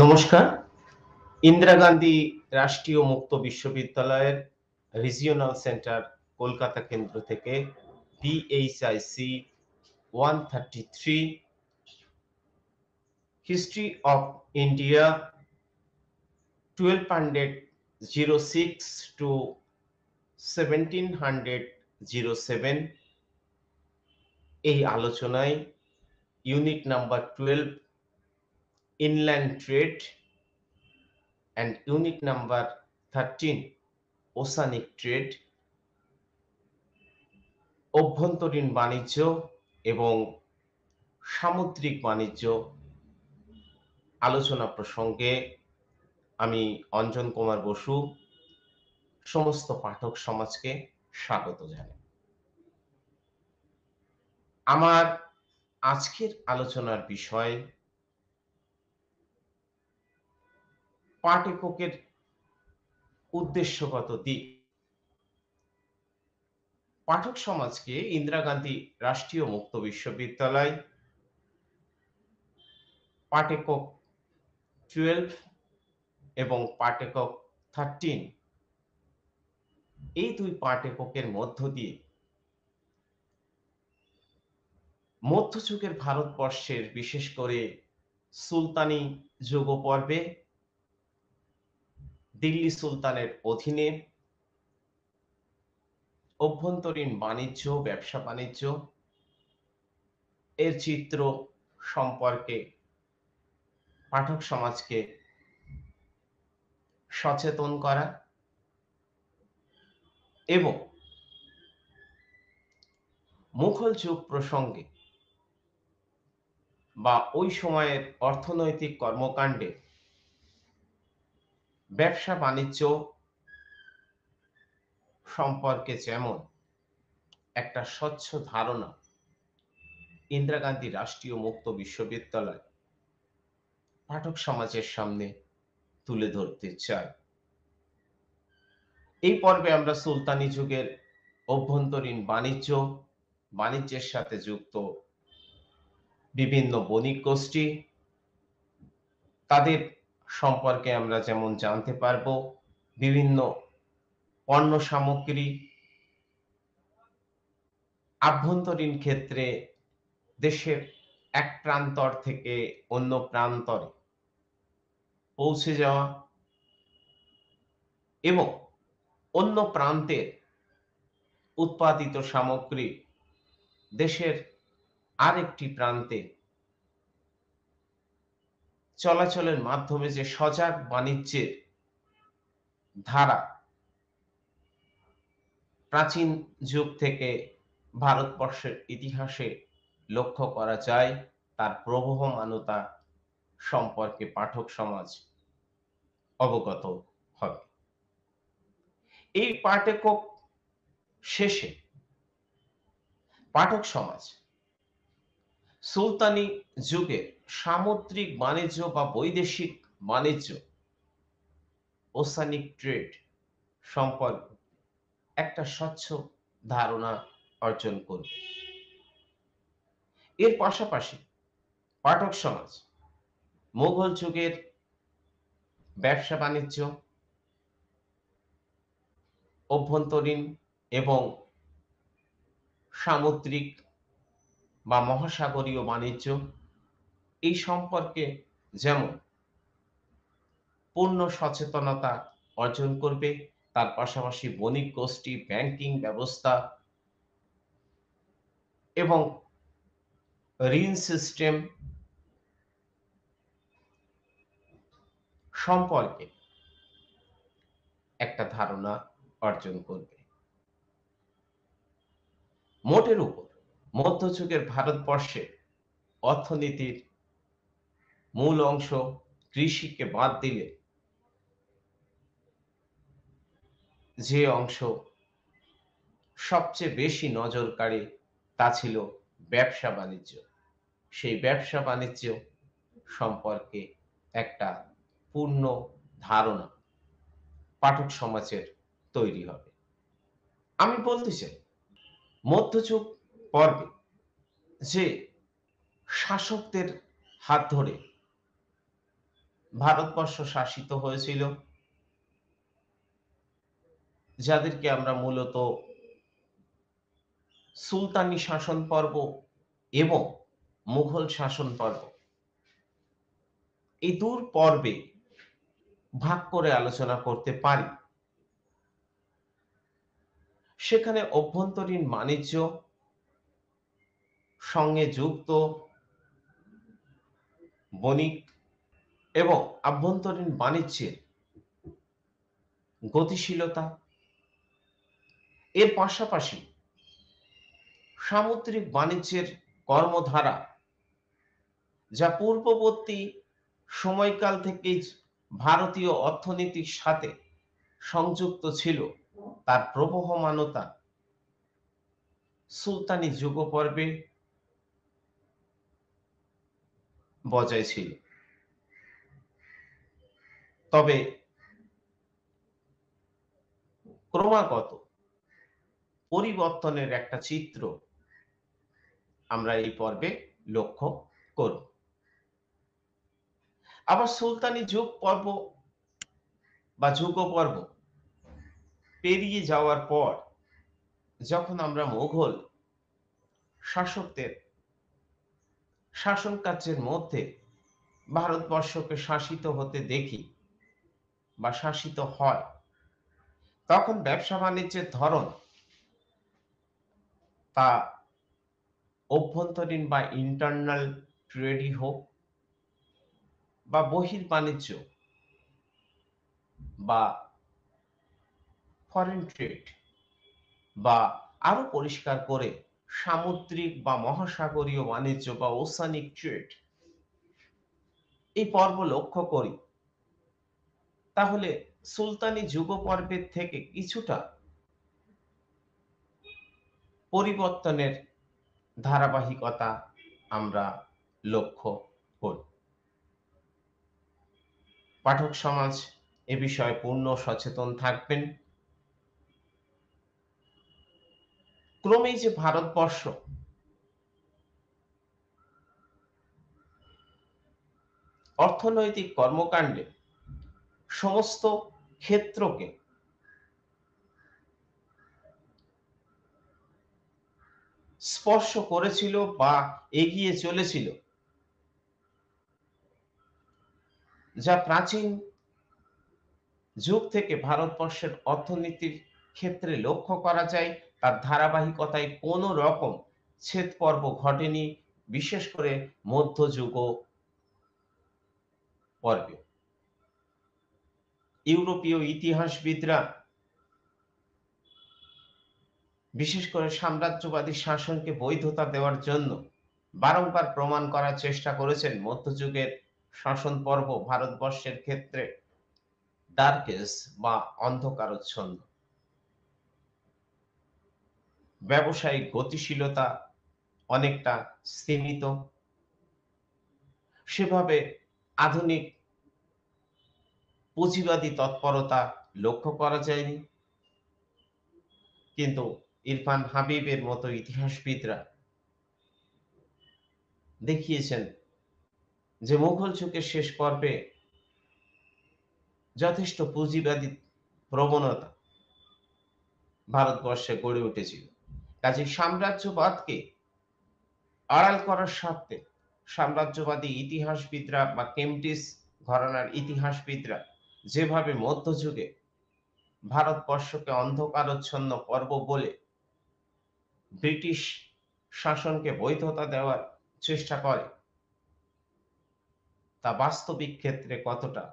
নমস্কার। ইন্দিরা গান্ধী রাষ্ট্রীয় মুক্ত বিশ্ববিদ্যালয়ের রিজিওনাল সেন্টার কলকাতা কেন্দ্র থেকে BHIC 133 history of India 1206 to 1707 এই আলোচনায় unit number 12 inland trade and unit number 13 oceanic trade অভ্যন্তরীণ বাণিজ্য এবং সামুদ্রিক বাণিজ্য আলোচনা প্রসঙ্গে আমি অঞ্জন কুমার বসু সমস্ত পাঠক সমাজকে স্বাগত জানাই। আমার আজকের আলোচনার বিষয় পাঠকের উদ্দেশ্যগত দিক। পাঠক সমাজকে ইন্দিরা গান্ধী রাষ্ট্রীয় মুক্ত বিশ্ববিদ্যালয় পাঠ্যকক 12 এবং পাঠ্যকক 13 এই দুই পাঠ্যকের মধ্য দিয়ে মধ্যযুগের ভারতবর্ষের বিশেষ করে সুলতানি যুগ পর্বে দিল্লি সুলতানের অধীনে অভ্যন্তরীণ বাণিজ্য ব্যবসা বাণিজ্য এর চিত্র সম্পর্কে পাঠক সমাজকে সচেতন করা এবং মুঘল যুগ প্রসঙ্গে বা ওই সময়ের অর্থনৈতিক কর্মকাণ্ডে ব্যবসা বাণিজ্য সম্পর্কে যেমন একটা স্বচ্ছ ধারণা ইন্দিরা গান্ধী রাষ্ট্রীয় মুক্ত বিশ্ববিদ্যালয় পাঠক সমাজের সামনে তুলে ধরতে চাই। এই পর্বে আমরা সুলতানি যুগের অভ্যন্তরীণ বাণিজ্যের সাথে যুক্ত বিভিন্ন বণিক গোষ্ঠী তাদের সম্পর্কে আমরা যেমন জানতে পারবো বিভিন্ন পণ্য সামগ্রী আভ্যন্তরীণ ক্ষেত্রে দেশের এক প্রান্তর থেকে অন্য প্রান্তরে পৌঁছে যাওয়া এবং অন্য প্রান্তের উৎপাদিত সামগ্রী দেশের আরেকটি প্রান্তে চলাচলের মাধ্যমে যে সজাগ বাণিজ্যের ধারা প্রাচীন যুগ থেকে ভারতবর্ষের ইতিহাসে লক্ষ্য করা যায় তার প্রবহমানতা সম্পর্কে পাঠক সমাজ অবগত হবে। এই পাঠ্যকক শেষে পাঠক সমাজ সুলতানি যুগের সামুদ্রিক বাণিজ্য বা বৈদেশিক বাণিজ্য ওসানিক ট্রেড সম্পর্কে একটা স্বচ্ছ ধারণা অর্জন করবে। এর পাশাপাশি পাঠক সমাজ মুঘল যুগের ব্যবসা বাণিজ্য অভ্যন্তরীণ এবং সামুদ্রিক বা মহাসাগরীয় বাণিজ্য এই সম্পর্কে যেমন পূর্ণ সচেতনতা অর্জন করবে তার পাশাপাশি বণিক গোষ্ঠী ব্যাংকিং ব্যবস্থা এবং ঋণ সিস্টেম সম্পর্কে একটা ধারণা অর্জন করবে। মোটের উপর মধ্যযুগের ভারতবর্ষে অর্থনীতির মূল অংশ কৃষিকে বাদ দিলে যে অংশ সবচেয়ে বেশি নজর কাড়ে তা ছিল ব্যবসা বাণিজ্য। সেই ব্যবসা বাণিজ্য সম্পর্কে একটা পূর্ণ ধারণা পাঠক সমাজের তৈরি হবে। আমি বলতে চাই মধ্যযুগ পর্বে যে শাসকদের হাত ধরে ভারতবর্ষ শাসিত হয়েছিল, যাদেরকে আমরা মূলত সুলতানি শাসন পর্ব এবং মুঘল শাসন পর্ব এই দুই পর্বে ভাগ করে আলোচনা করতে পারি। সেখানে অভ্যন্তরীণ বাণিজ্য সঙ্গে যুক্ত বণিক এবং আভ্যন্তরীণ বাণিজ্যের গতিশীলতা, এর পাশাপাশি সামুদ্রিক বাণিজ্যের কর্মধারা, যা পূর্ববর্তী সময়কাল থেকেই ভারতীয় অর্থনীতির সাথে সংযুক্ত ছিল, তার প্রবহমানতা সুলতানি যুগপর্বে বজায় ছিল। তবে ক্রমাগত পরিবর্তনের একটা চিত্র আমরা এই পর্বে লক্ষ্য করব। আবার সুলতানি যুগ পর্ব বা যুগপর্ব পেরিয়ে যাওয়ার পর যখন আমরা মুঘল শাসকদের শাসন কার্যের মধ্যে ভারতবর্ষকে শাসিত হতে দেখি বা শাসিত হয়, তখন ব্যবসা বাণিজ্যের ধরন তা অভ্যন্তরীণ বা ইন্টারনাল ট্রেডই হোক বা বহির্বাণিজ্য বা ফরেন ট্রেড বা আরো পরিষ্কার করে সামুদ্রিক বা মহাসাগরীয় বাণিজ্য বা ওসানিক ট্রেড, এই পর্ব লক্ষ্য করি, তাহলে সুলতানি যুগপর্বের থেকে কিছুটা পরিবর্তনের ধারাবাহিকতা আমরা লক্ষ্য করি। পাঠক সমাজ এ বিষয়ে পূর্ণ সচেতন থাকবেন। ক্রমেই যে ভারতবর্ষ অর্থনৈতিক কর্মকাণ্ডে সমস্ত ক্ষেত্রকে স্পর্শ করেছিল বা এগিয়ে চলেছিল, যা প্রাচীন যুগ থেকে ভারতবর্ষের অর্থনীতির ক্ষেত্রে লক্ষ্য করা যায়, তার ধারাবাহিকতায় কোনো রকম ছেদ পর্ব ঘটেনি, বিশেষ করে মধ্যযুগ পর্বে। ইউরোপীয় ইতিহাসবিদরা বিশেষ করে সাম্রাজ্যবাদী শাসনকে বৈধতা দেওয়ার জন্য বারংবার প্রমাণ করার চেষ্টা করেছেন মধ্যযুগের শাসন পর্ব ভারতবর্ষের ক্ষেত্রে ডার্ক এজ বা অন্ধকারচ্ছন্ন। ব্যবসায়িক গতিশীলতা অনেকটা স্তীমিত, সেভাবে আধুনিক পুঁজিবাদী তৎপরতা লক্ষ্য করা যায়নি। কিন্তু ইরফান হাবিবের মতো ইতিহাসবিদরা দেখিয়েছেন যে মুঘল যুগের শেষ পর্বে যথেষ্ট পুঁজিবাদী প্রবণতা ভারতবর্ষে গড়ে উঠেছিল। কাজে সাম্রাজ্যবাদকে আড়াল করার স্বার্থে সাম্রাজ্যবাদী ইতিহাসবিদরা বা কেমব্রিজ ঘরানার ইতিহাসবিদরা যেভাবে মধ্যযুগে ভারতবর্ষকে অন্ধকারাচ্ছন্ন পর্ব বলে ব্রিটিশ শাসনকে বৈধতা দেওয়ার চেষ্টা করে, তা বাস্তবিক ক্ষেত্রে কতটা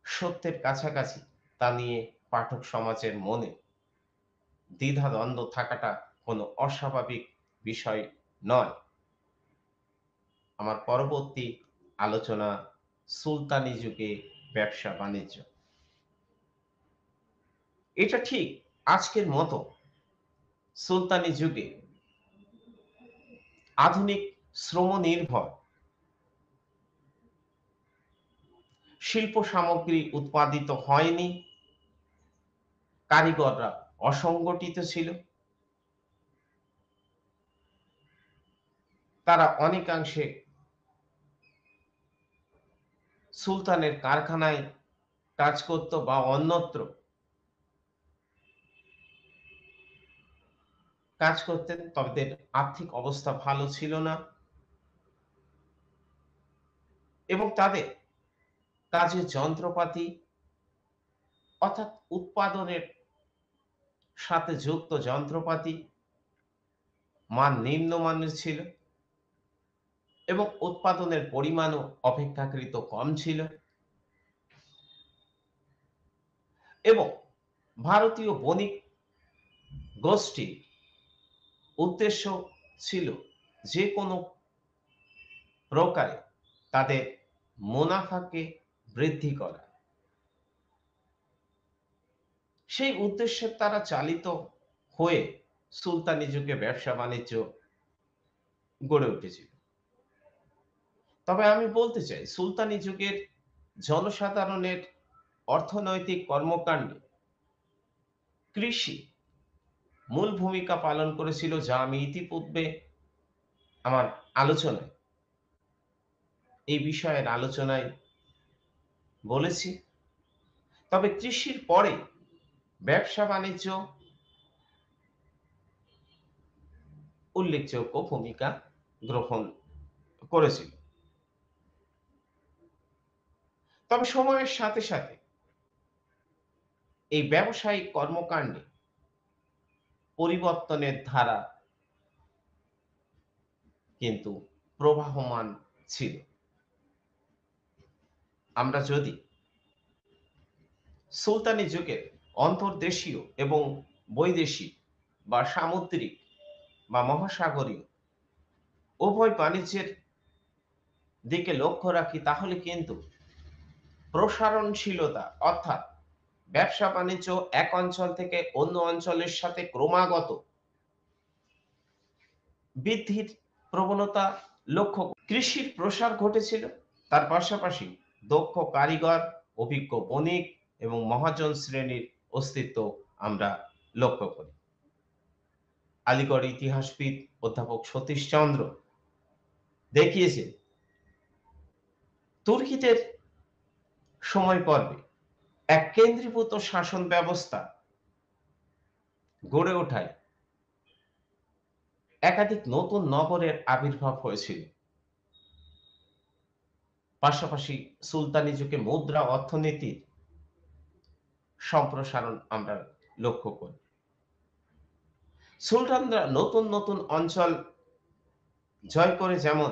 সত্যের কাছাকাছি তা নিয়ে পাঠক সমাজের মনে দ্বিধাদ্বন্দ্ব থাকাটা কোনো অস্বাভাবিক বিষয় নয়। আমার পরবর্তী আলোচনা সুলতানি যুগে ব্যবসা বাণিজ্য। এটা ঠিক আজকের মতো সুলতানি যুগে আধুনিক শ্রম নির্ভর শিল্প সামগ্রী উৎপাদিত হয়নি, কারিগররা অসংগঠিত ছিল, তারা অনেকাংশে সুলতানের কারখানায় কাজ করত বা অন্যত্র কাজ করতেন, তবে তাদের আর্থিক অবস্থা ভালো ছিল না এবং তাদের কাজের যন্ত্রপাতি অর্থাৎ উৎপাদনের সাথে যুক্ত যন্ত্রপাতি মান নিম্নমানের ছিল এবং উৎপাদনের পরিমাণও অপেক্ষাকৃত কম ছিল এবং ভারতীয় বণিক গোষ্ঠীর উদ্দেশ্য ছিল যে কোনো প্রকারে তাদের মুনাফাকে বৃদ্ধি করা। সেই উদ্দেশ্যে তারা চালিত হয়ে সুলতানি যুগে ব্যবসা বাণিজ্য গড়ে উঠেছিল। তবে আমি বলতে চাই সুলতানি যুগের জনসাধারণের অর্থনৈতিক কর্মকাণ্ডে কৃষি মূল ভূমিকা পালন করেছিল, যা আমি ইতিপূর্বে আমার আলোচনায় এই বিষয়ের আলোচনায় বলেছি। তবে কৃষির পরে ব্যবসা বাণিজ্য উল্লেখযোগ্য ভূমিকা গ্রহণ করেছিল। তবে সময়ের সাথে সাথে এই ব্যবসায়িক কর্মকাণ্ডে পরিবর্তনের ধারা কিন্তু প্রবাহমান ছিল। আমরা যদি সুলতানি যুগের অন্তর্দেশীয় এবং বৈদেশিক বা সামুদ্রিক বা মহাসাগরীয় উভয় বাণিজ্যের দিকে লক্ষ্য রাখি, তাহলে কিন্তু প্রসারণশীলতা অর্থাৎ ব্যবসা বাণিজ্য এক অঞ্চল থেকে অন্য অঞ্চলের সাথে ক্রমাগত বৃদ্ধির প্রবণতা লক্ষ্য। কৃষির প্রসার ঘটেছিল, তার পাশাপাশি দক্ষ কারিগর, অভিজ্ঞ বণিক এবং মহাজন শ্রেণীর অস্তিত্ব আমরা লক্ষ্য করি। আলীগড় ইতিহাসবিদ অধ্যাপক সতীশচন্দ্র দেখিয়েছেন তুর্কিদের সময় পর্বে এক কেন্দ্রীভূত শাসন ব্যবস্থা গড়ে ওঠায় একাধিক নতুন নগরের আবির্ভাব হয়েছিল। পাশাপাশি সুলতানি যুগে মুদ্রা অর্থনীতির সম্প্রসারণ আমরা লক্ষ্য করি। সুলতানরা নতুন নতুন অঞ্চল জয় করে যেমন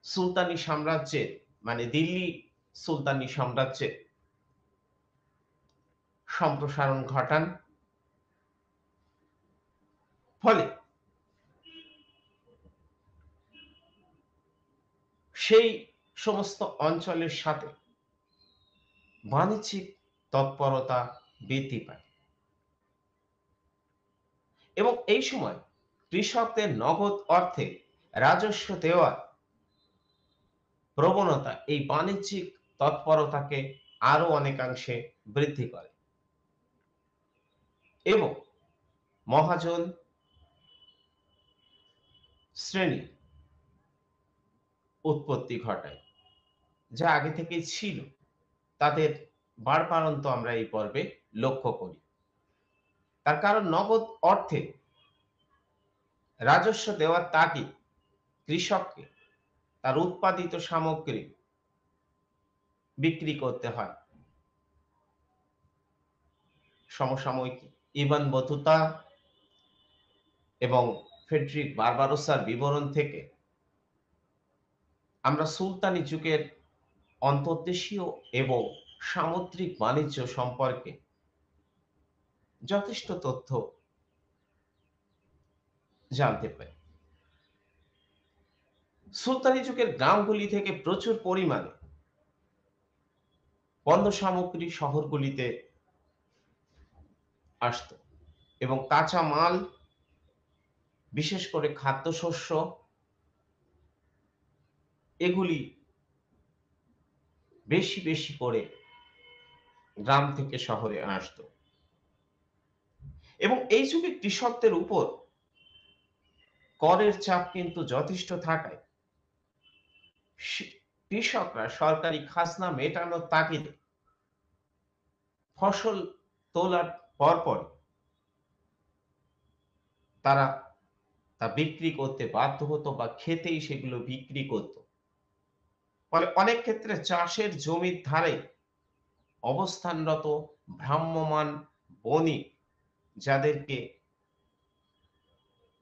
সুলতানি সাম্রাজ্যের মানে দিল্লি সুলতানি সাম্রাজ্যের সম্প্রসারণ ঘটান, ফলে সেই সমস্ত অঞ্চলের সাথে বাণিজ্যিক তৎপরতা বৃদ্ধি পায় এবং এই সময় কৃষকদের নগদ অর্থে রাজস্ব দেওয়ার প্রবণতা এই বাণিজ্যিক তৎপরতাকে আরো অনেকাংশে বৃদ্ধি করে এবং মহাজন শ্রেণী উৎপত্তি ঘটায়, যা আগে থেকেই ছিল। তাদের বাড়বাড়ন্ত আমরা এই পর্বে লক্ষ্য করি। তার কারণ নগদ অর্থে রাজস্ব দেওয়ার তাগিদ কৃষককে তার উৎপাদিত সামগ্রী বিক্রি করতে হয়। সমসাময়িক ইভান বতুতা এবং ফ্রেডরিক বারবারোসার বিবরণ থেকে আমরা সুলতানি যুগের অন্তর্দেশীয় এবং সামুদ্রিক বাণিজ্য সম্পর্কে যথেষ্ট তথ্য জানতে পারি। সুলতানি যুগের গ্রামগুলি থেকে প্রচুর পরিমাণে পণ্য সামগ্রী শহরগুলিতে আসতো এবং কাঁচা মাল, বিশেষ করে খাদ্যশস্য, এগুলি বেশি বেশি করে গ্রাম থেকে শহরে আসতো এবং এই যুগে কৃষকদের উপর করের চাপ কিন্তু যথেষ্ট থাকায় কৃষকরা সরকারি খাজনা মেটানোর তাগিদে ফসল তোলার পরপর তারা তা বিক্রি করতে বাধ্য হতো বা খেতেই সেগুলো বিক্রি করত। ফলে অনেক ক্ষেত্রে চাষের জমির ধারে অবস্থানরত ভ্রাম্যমাণ বণিক, যাদেরকে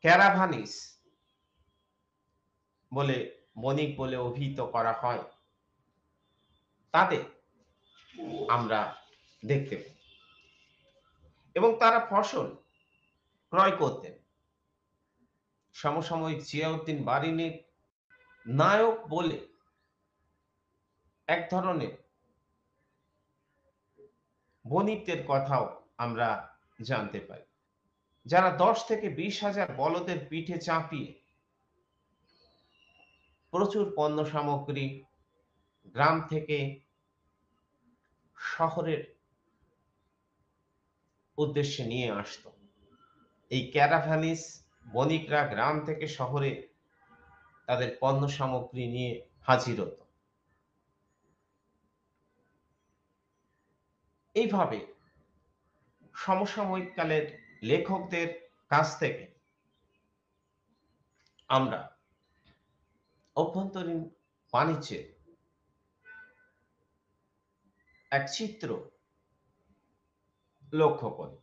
ক্যারাভানিস বলে বণিক বলে অভিহিত করা হয়, তাদের আমরা দেখতে পাই এবং তারা ফসল ক্রয় করতেন। সমসাময়িক জিয়াউদ্দিন বারিনীর নায়ক বলে এক ধরনের বণিকদের কথাও আমরা জানতে পাই, যারা 10 থেকে 20,000 বলদের পিঠে চাপিয়ে প্রচুর পণ্য সামগ্রী গ্রাম থেকে শহরের উদ্দেশ্যে নিয়ে আসতো। এই ক্যারাভানিস বণিকরা গ্রাম থেকে শহরে তাদের পণ্য সামগ্রী নিয়ে হাজির হতো। এইভাবে সমসাময়িক কালের লেখকদের কাছ থেকে আমরা অভ্যন্তরীণ বাণিজ্যের এক চিত্র লক্ষ্য করি।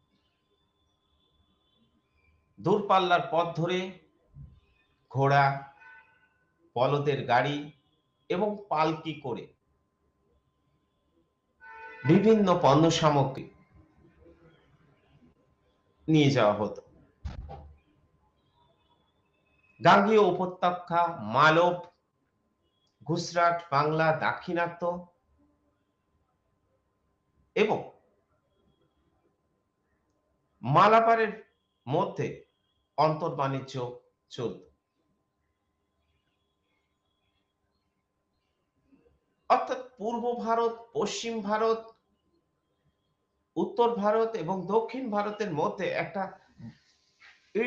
দূরপাল্লার পথ ধরে ঘোড়া, বলদের গাড়ি এবং পালকি করে বিভিন্ন পণ্য সামগ্রী নিয়ে যাওয়া হতো। গাঙ্গেয় উপত্যকা, মালব, গুজরাট, বাংলা, দাক্ষিণাত্য এবং মালাবারের মধ্যে অন্তর্বাণিজ্য চলত। অর্থাৎ পূর্ব ভারত, পশ্চিম ভারত, উত্তর ভারত এবং দক্ষিণ ভারতের মধ্যে একটা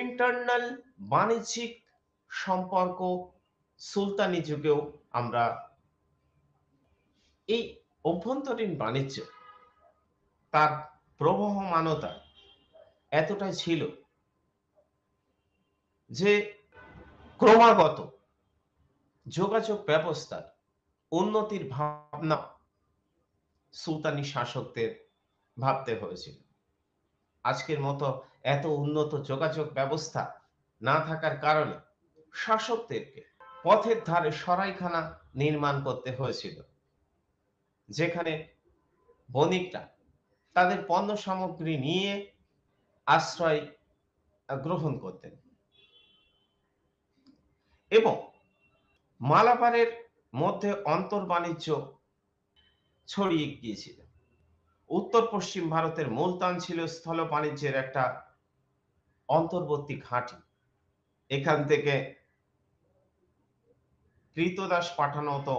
ইন্টারনাল বাণিজ্যিক সম্পর্ক সুলতানি যুগেও আমরা এই অভ্যন্তরীণ বাণিজ্য তার প্রবহমানতা এতটাই ছিল যে ক্রমাগত যোগাযোগ ব্যবস্থার উন্নতির ভাবনা সুলতানি শাসকদের ভাবতে হয়েছিল। আজকের মতো এত উন্নত যোগাযোগ ব্যবস্থা না থাকার কারণে শাসকদেরকে পথের ধারে সরাইখানা নির্মাণ করতে হয়েছিল, যেখানে বণিকরা তাদের পণ্য সামগ্রী নিয়ে আশ্রয় গ্রহণ করতেন এবং মালাবারের মধ্যে অন্তর্বাণিজ্য ছড়িয়ে গিয়েছিল। উত্তর পশ্চিম ভারতের মুলতান ছিল স্থল বাণিজ্যের একটা অন্তর্বর্তী ঘাঁটি। এখান থেকে কৃতদাস পাঠানো হতো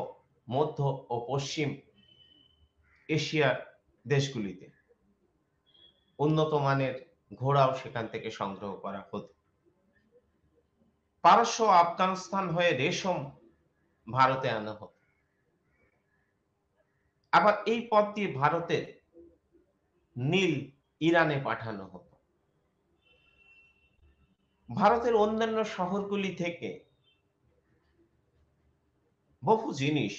মধ্য ও পশ্চিম এশিয়ার দেশগুলিতে। উন্নত মানের ঘোড়াও সেখান থেকে সংগ্রহ করা হতো। পারস্য, আফগানিস্তান হয়ে রেশম ভারতে আনা হতো। আবার এই পথ দিয়ে ভারতের নীল ইরানে পাঠানো হতো। ভারতের অন্যান্য শহরগুলি থেকে বহু জিনিস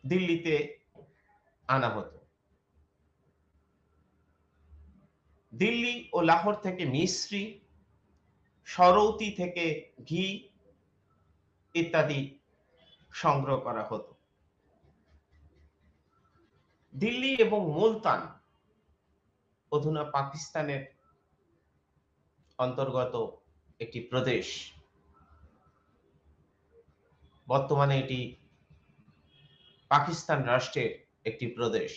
দিল্লিতে আনা হতো। দিল্লি ও লাহোর থেকে মিশ্রি, সরৌতি থেকে ঘি ইত্যাদি সংগ্রহ করা হতো। দিল্লি এবং মুলতান অধুনা পাকিস্তানের অন্তর্গত একটি প্রদেশ। বর্তমানে এটি পাকিস্তান রাষ্ট্রের একটি প্রদেশ।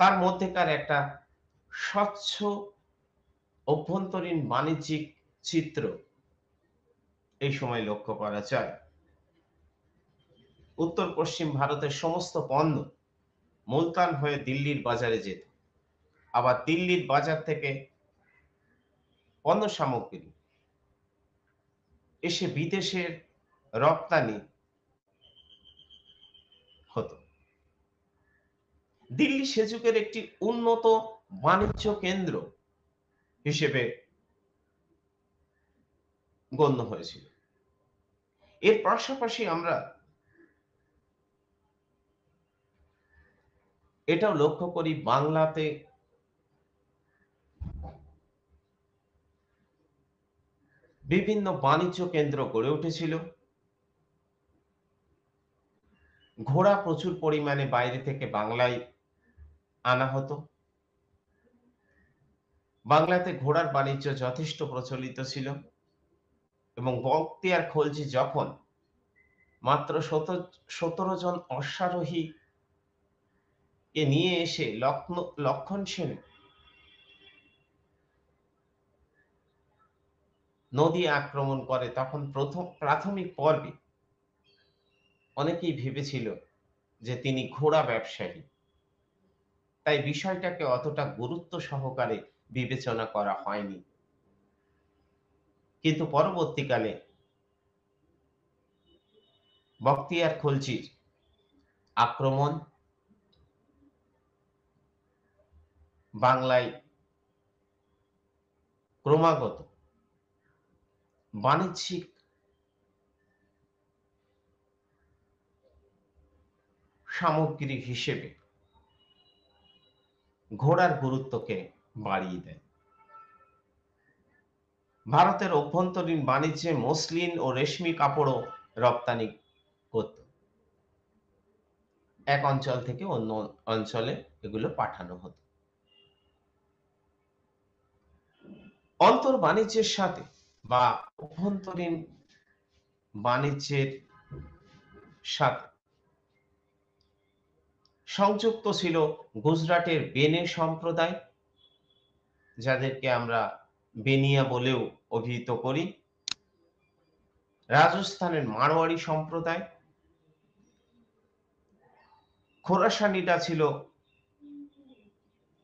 তার মধ্যেকার একটা স্বচ্ছ অভ্যন্তরীণ বাণিজ্যিক চিত্র এই সময় লক্ষ্য করা যায়। উত্তর পশ্চিম ভারতের সমস্ত পণ্য মুলতান হয়ে দিল্লির বাজারে যেত। আবার দিল্লির বাজার থেকে পণ্য সামগ্রী এসে বিদেশের রপ্তানি হতো। দিল্লি সে যুগের একটি উন্নত বাণিজ্য কেন্দ্র হিসেবে গণ্য হয়েছিল। এর পাশাপাশি আমরা এটাও লক্ষ্য করি, বাংলাতে বিভিন্ন বাণিজ্য কেন্দ্র গড়ে উঠেছিল। ঘোড়া প্রচুর পরিমাণে বাইরে থেকে বাংলায় আনা হতো। বাংলাতে ঘোড়ার বাণিজ্য যথেষ্ট প্রচলিত ছিল এবং বখতিয়ার খলজি যখন মাত্র ১৭ জন অশ্বারোহী কে নিয়ে এসে লক্ষণ সেন নদী আক্রমণ করে, তখন প্রাথমিক পর্বে অনেকেই ভেবেছিল যে তিনি ঘোড়া ব্যবসায়ী, তাই বিষয়টাকে অতটা গুরুত্ব সহকারে বিবেচনা করা হয়নি। কিন্তু পরবর্তীকালে বখতিয়ার খলজির আক্রমণ বাংলায় ক্রমাগত বাণিজ্যিক সামগ্রী হিসেবে ঘোড়ার গুরুত্বকে বাড়িয়ে দেয়। ভারতের অভ্যন্তরীণ বাণিজ্যে মসলিন ও রেশমি কাপড়ও রপ্তানি করত। এক অঞ্চল থেকে অন্য অঞ্চলে এগুলো পাঠানো হতো। অন্তর বাণিজ্যের সাথে বা অভ্যন্তরীণ বাণিজ্যের সাথে সংযুক্ত ছিল গুজরাটের বেনে সম্প্রদায়, যাদেরকে আমরা বেনিয়া বলেও অভিহিত করি, রাজস্থানের মারোয়াড়ি সম্প্রদায়, খোরাসানিরা ছিল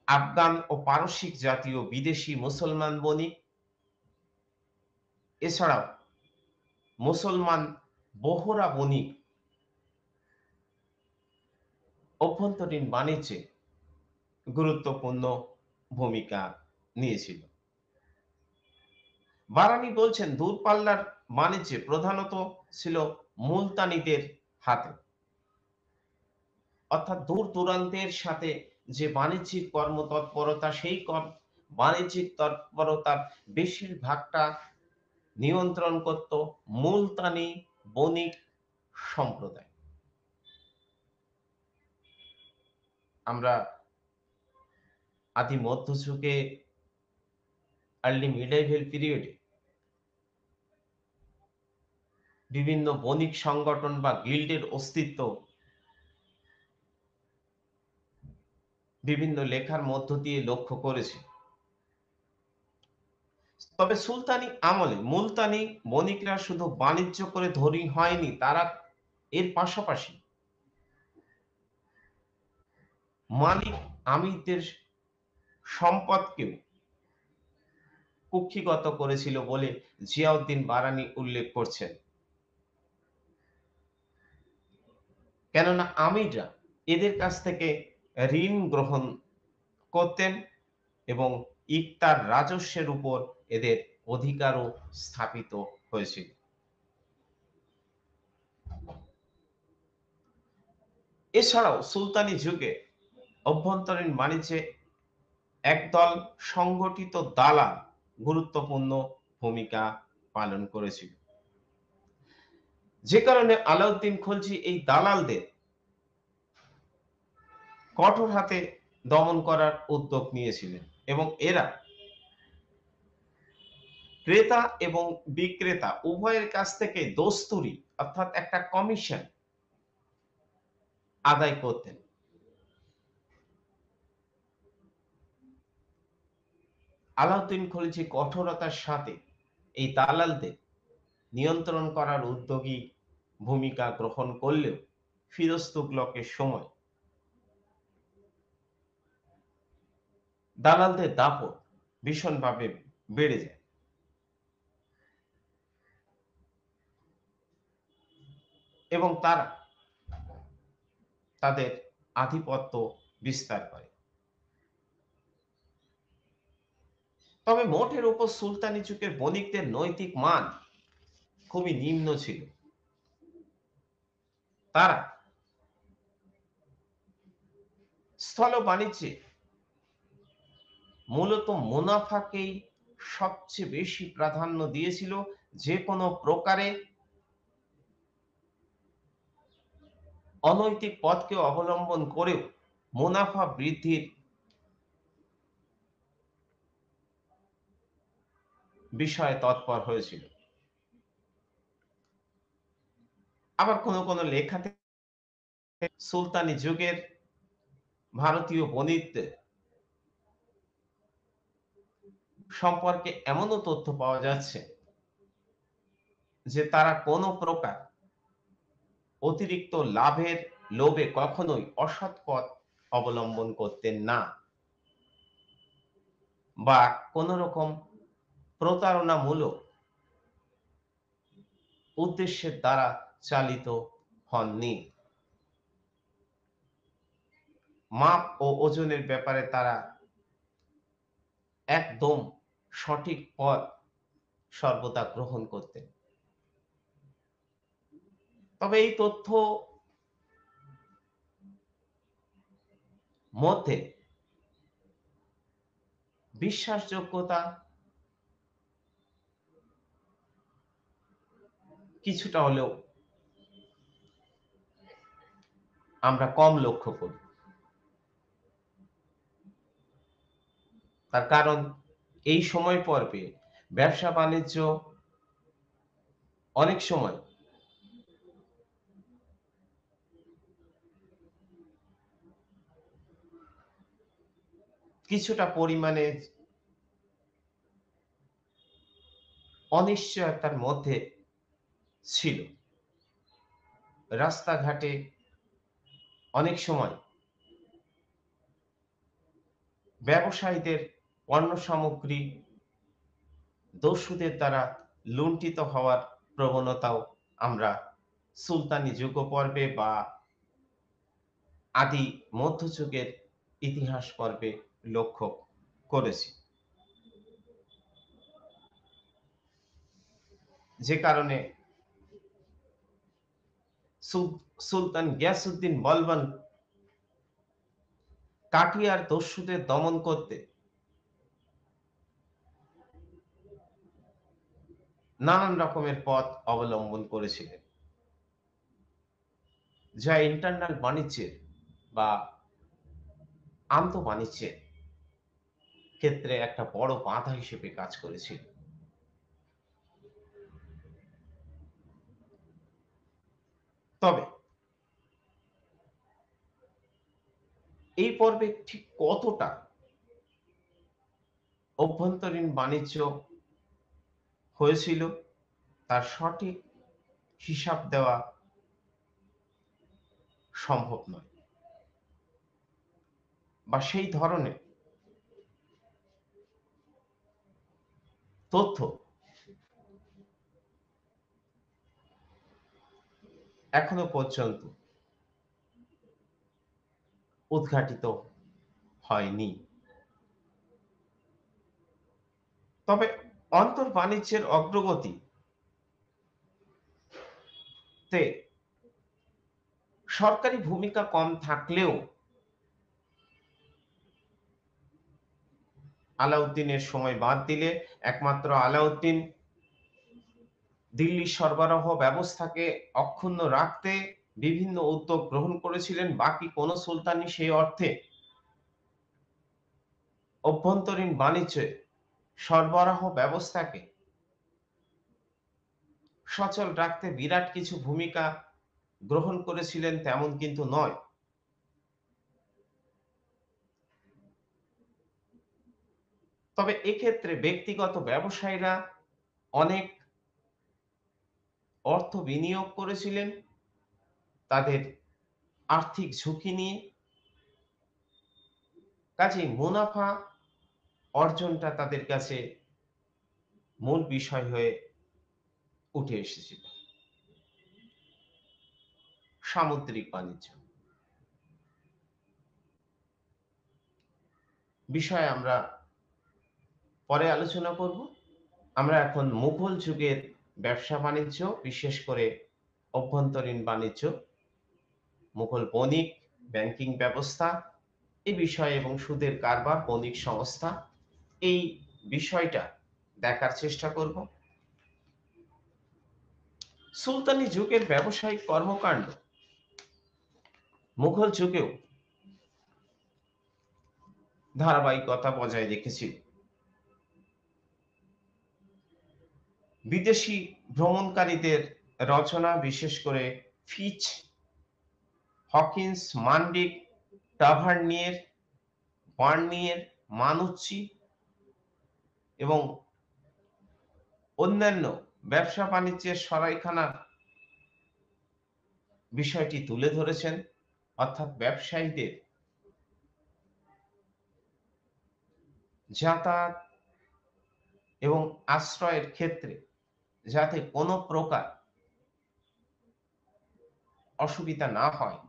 আফগান ও পারসিক জাতীয় বিদেশি মুসলমান বণিক। এছাড়াও মুসলমান বহরা বণিক অভ্যন্তরীণ বাণিজ্যে গুরুত্বপূর্ণ ভূমিকা নিয়েছিল। বারানি বলছেন দূরপাল্লার বাণিজ্যে প্রধানত ছিল মুলতানিদের হাতে, অর্থাৎ দূর দূরান্তের সাথে যে বাণিজ্যিক কর্মতৎপরতা, সেই বাণিজ্যিক তৎপরতার বেশিরভাগটা নিয়ন্ত্রণ করত মুলতানি বণিক সম্প্রদায়। আমরা আদি মধ্যযুগে, আর্লি মিডাইভেল পিরিয়ডে বিভিন্ন বণিক সংগঠন বা গিল্ডের অস্তিত্ব বিভিন্ন লেখার মধ্য দিয়ে লক্ষ্য করেছি। তবে সুলতানি আমলে মুলতানি বণিকরা শুধু বাণিজ্য করে ধনী হয়নি, তারা এর পাশাপাশি মালিক আমিরদের সম্পদকেও কুক্ষিগত করেছিল বলে জিয়াউদ্দিন বারানি উল্লেখ করছেন। কেননা আমিররা এদের কাছ থেকে ঋণ গ্রহণ করতেন এবং ইকতার রাজস্বের উপর এদের অধিকারও স্থাপিত হয়েছিল। এছাড়াও সুলতানি যুগে অভ্যন্তরীণ বাণিজ্যে একদল সংগঠিত দালাল গুরুত্বপূর্ণ ভূমিকা পালন করেছিল, যে কারণে আলাউদ্দিন খলজি এই দালালদের কঠোর হাতে দমন করার উদ্যোগ নিয়েছিলেন এবং এরা ক্রেতা এবং বিক্রেতা উভয়ের কাছ থেকে দস্তুরি অর্থাৎ একটা কমিশন আদায় করতেন। আলাউদ্দিন খলজি কঠোরতার সাথে এই দালালদের নিয়ন্ত্রণ করার উদ্যোগী ভূমিকা গ্রহণ করলেও ফিরোজ তুগলকের সময় দালালদের দাপট ভীষণভাবে বেড়ে যায়। এবং তারা তাদের আধিপত্য বিস্তার করে। তবে মোটের উপর সুলতানি যুগের বণিকদের নৈতিক মান খুবই নিম্ন ছিল। তারা স্থল বাণিজ্যে মূলত মুনাফাকেই সবচেয়ে বেশি প্রাধান্য দিয়েছিল। যে কোনো প্রকারে অনৈতিক পথকে অবলম্বন করেও মুনাফা বৃদ্ধির বিষয়ে তৎপর হয়েছিল। আবার কোনো লেখাতে সুলতানি যুগের ভারতীয় বণিকদের সম্পর্কে এমনও তথ্য পাওয়া যাচ্ছে যে তারা কোনো প্রকার অতিরিক্ত লাভের লোভে কখনোই অসৎ পথ অবলম্বন করতেন না বা কোনো রকম প্রতারণামূলক উদ্দেশ্যের দ্বারা চালিত হননি। মাপ ও ওজনের ব্যাপারে তারা একদম সঠিক পথ সর্বদা গ্রহণ করতেন। তবে এই তথ্য মধ্যে বিশ্বাসযোগ্যতা কিছুটা হলেও আমরা কম লক্ষ্য করি। তার কারণ এই সময় পর্বে ব্যবসা বাণিজ্য অনেক সময় কিছুটা পরিমাণে অনিশ্চয়তার মধ্যে ছিল। রাস্তাঘাটে অনেক সময় ব্যবসায়ীদের পণ্য সামগ্রী দস্যুদের দ্বারা লুণ্ঠিত হওয়ার প্রবণতাও আমরা সুলতানি যুগ পর্বে বা আদি মধ্যযুগের ইতিহাস পর্বে লক্ষ্য করেছি। যে কারণে সুলতান গিয়াসউদ্দিন বলবান কাটিয়ার দস্যুদের দমন করতে নানান রকমের পথ অবলম্বন করেছিলেন, যা ইন্টারনাল বাণিজ্যের বা আন্তঃবাণিজ্যের ক্ষেত্রে একটা বড় বাধা হিসেবে কাজ করেছিল। তবে এই পর্বে ঠিক কতটা অভ্যন্তরীণ বাণিজ্য হয়েছিল তার সঠিক হিসাব দেওয়া সম্ভব নয়, বা সেই ধরনের তথ্য এখনো পর্যন্ত উদ্ঘাটিত হয়নি। তবে অন্তর্বাণিজ্যের অগ্রগতিতে সরকারি ভূমিকা কম থাকলেও আলাউদ্দিনের সময় বাদ দিলে একমাত্র আলাউদ্দিন দিল্লির সরবরাহ ব্যবস্থাকে অক্ষুণ্ণ রাখতে বিভিন্ন উদ্যোগ গ্রহণ করেছিলেন। বাকি কোন সুলতানই সেই অর্থে অভ্যন্তরীণ বাণিজ্যে সরবরাহ ব্যবস্থাকে সচল রাখতে বিরাট কিছু ভূমিকা গ্রহণ করেছিলেন তেমন কিন্তু নয়। তবে এক্ষেত্রে ব্যক্তিগত ব্যবসায়ীরা অনেক অর্থ বিনিয়োগ করেছিলেন তাদের আর্থিক ঝুঁকি নিয়ে। কাজেই মুনাফা অর্জনটা তাদের কাছে মূল বিষয় হয়ে উঠে এসেছিল। সামুদ্রিক বাণিজ্য বিষয়ে আমরা পরে আলোচনা করব। আমরা এখন মুঘল যুগের ব্যবসা বাণিজ্য, বিশেষ করে অভ্যন্তরীণ বাণিজ্য, মুঘল বণিক, ব্যাংকিং ব্যবস্থা এই বিষয় এবং সুদের কারবার, বণিক সংস্থা এই বিষয়টা দেখার চেষ্টা করব। সুলতানি যুগের ব্যবসায়িক কর্মকাণ্ড মুঘল যুগেও ধারাবাহিকতা বজায় রেখেছিল। বিদেশি ভ্রমণকারীদের রচনা, বিশেষ করে ফিচ, হকিন্স, মান্ডিক, টাভার্নিয়ের, বার্নিয়ের, মানুচ্চি এবং অন্যান্য ব্যবসা বাণিজ্যের সরাইখানার বিষয়টি তুলে ধরেছেন, অর্থাৎ ব্যবসায়ীদের যাতায়াত এবং আশ্রয়ের ক্ষেত্রে যাতে কোনো প্রকার অসুবিধা না হয়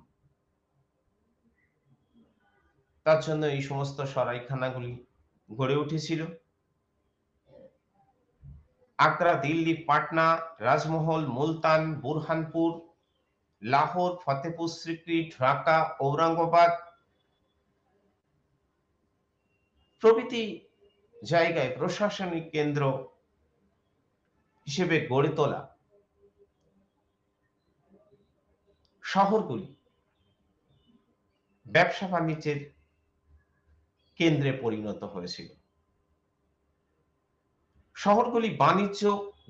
তার জন্য এই সমস্ত সরাইখানাগুলি গড়ে উঠেছিল। আগ্রা, দিল্লি, পাটনা, রাজমহল, মুলতান, বুরহানপুর, লাহোর, ফতেপুর সিক্রি, ঢাকা, ঔরঙ্গাবাদ প্রভৃতি জায়গায় প্রশাসনিক কেন্দ্র হিসেবে গড়ে তোলা শহরগুলি ব্যবসা বাণিজ্যের কেন্দ্রে পরিণত হয়েছিল। শহরগুলি বাণিজ্য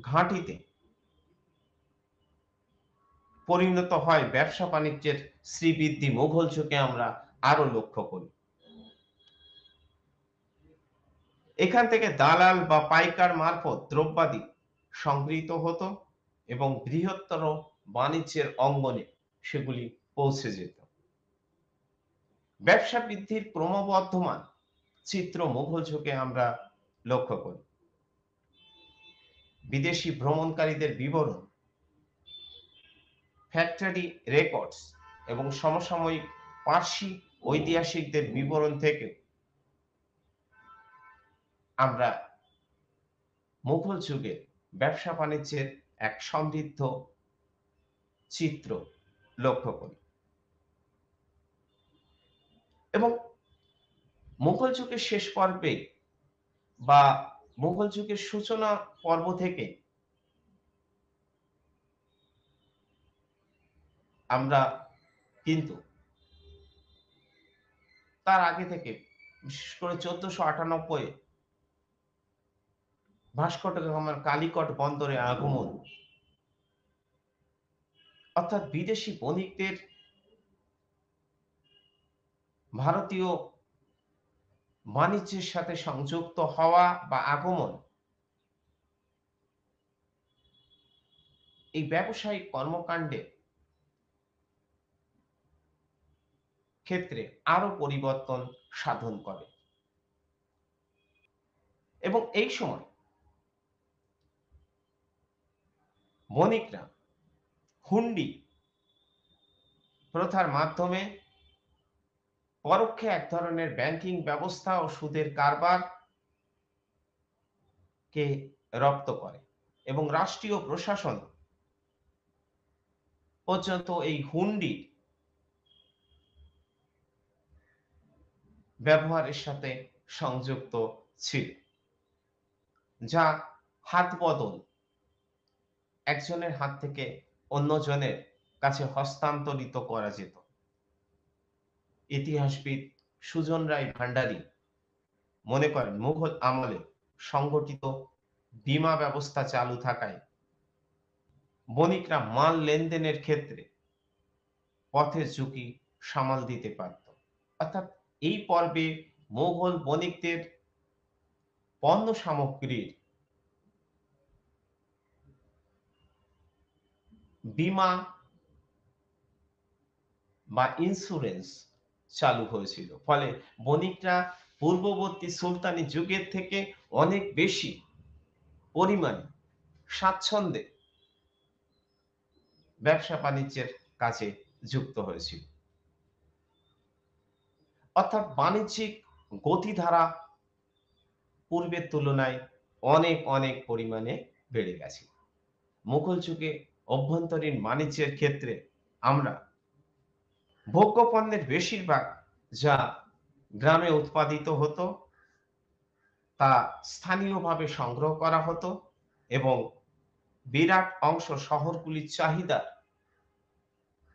ঘাঁটিতে পরিণত হয়, ব্যবসা বাণিজ্যের শ্রীবৃদ্ধি মুঘল যুগে আমরা আরো লক্ষ্য করি। এখান থেকে দালাল বা পাইকার মারফত দ্রব্যাদি সংগৃহীত হতো এবং বৃহত্তর বাণিজ্যের অঙ্গনে সেগুলি পৌঁছে যেত। ব্যবসা বৃদ্ধির ক্রমবর্ধমান চিত্র মুঘল যুগে আমরা লক্ষ্য করি। বিদেশি ভ্রমণকারীদের বিবরণ, ফ্যাক্টরি রেকর্ডস এবং সমসাময়িক পার্সি ঐতিহাসিকদের বিবরণ থেকে আমরা মুঘল যুগের ব্যবসা বাণিজ্যের এক সমৃদ্ধ চিত্র লক্ষ্য করি। এবং মুঘল যুগের শেষ পর্বে বা মুঘল যুগের সূচনা পর্ব থেকে আমরা কিন্তু তার আগে থেকে, বিশেষ করে 1498 ভাস্কো দা গামার কালিকট বন্দরে আগমন, অর্থাৎ বিদেশি বণিকদের ভারতীয় বাণিজ্যের সাথে সংযুক্ত হওয়া বা আগমন, এই ব্যবসায়িক কর্মকাণ্ডের ক্ষেত্রে আরো পরিবর্তন সাধন করে। এবং এই সময় বণিকরা হুন্ডি প্রথার মাধ্যমে পরোক্ষে এক ধরনের ব্যাংকিং ব্যবস্থা ও সুদের কারবার কে রপ্ত করে এবং রাষ্ট্রীয় প্রশাসন পর্যন্ত এই হুন্ডি ব্যবহারের সাথে সংযুক্ত ছিল, যা হাত বদল, একজনের হাত থেকে অন্যজনের কাছে হস্তান্তরিত করা যেত। ইতিহাসবিদ সুজন রায় ভান্ডারী মনে করেন মুঘল আমলে সংগঠিত বীমা ব্যবস্থা চালু থাকায় বণিকরা মাল লেনদেনের ক্ষেত্রে পথের ঝুঁকি সামাল দিতে পারত। অর্থাৎ এই পর্বে মুঘল বণিকদের পণ্য সামগ্রীর বীমা বা ইন্স্যুরেন্স চালু হয়েছিল, ফলে বণিকরা পূর্ববর্তী সুলতানি যুগের থেকে অনেক বেশি পরিমাণে স্বাচ্ছন্দ্যে ব্যবসা বাণিজ্যের কাজে যুক্ত হয়েছিল। অর্থাৎ বাণিজ্যিক গতিধারা পূর্বের তুলনায় অনেক অনেক পরিমাণে বেড়ে গেছে। মুঘল যুগে অভ্যন্তরীণ বাণিজ্যের ক্ষেত্রে আমরা ভোগ্য পণ্যের বেশিরভাগ যা গ্রামে উৎপাদিত হতো তা স্থানীয়ভাবে সংগ্রহ করা হতো এবং বিরাট অংশ শহরগুলির চাহিদার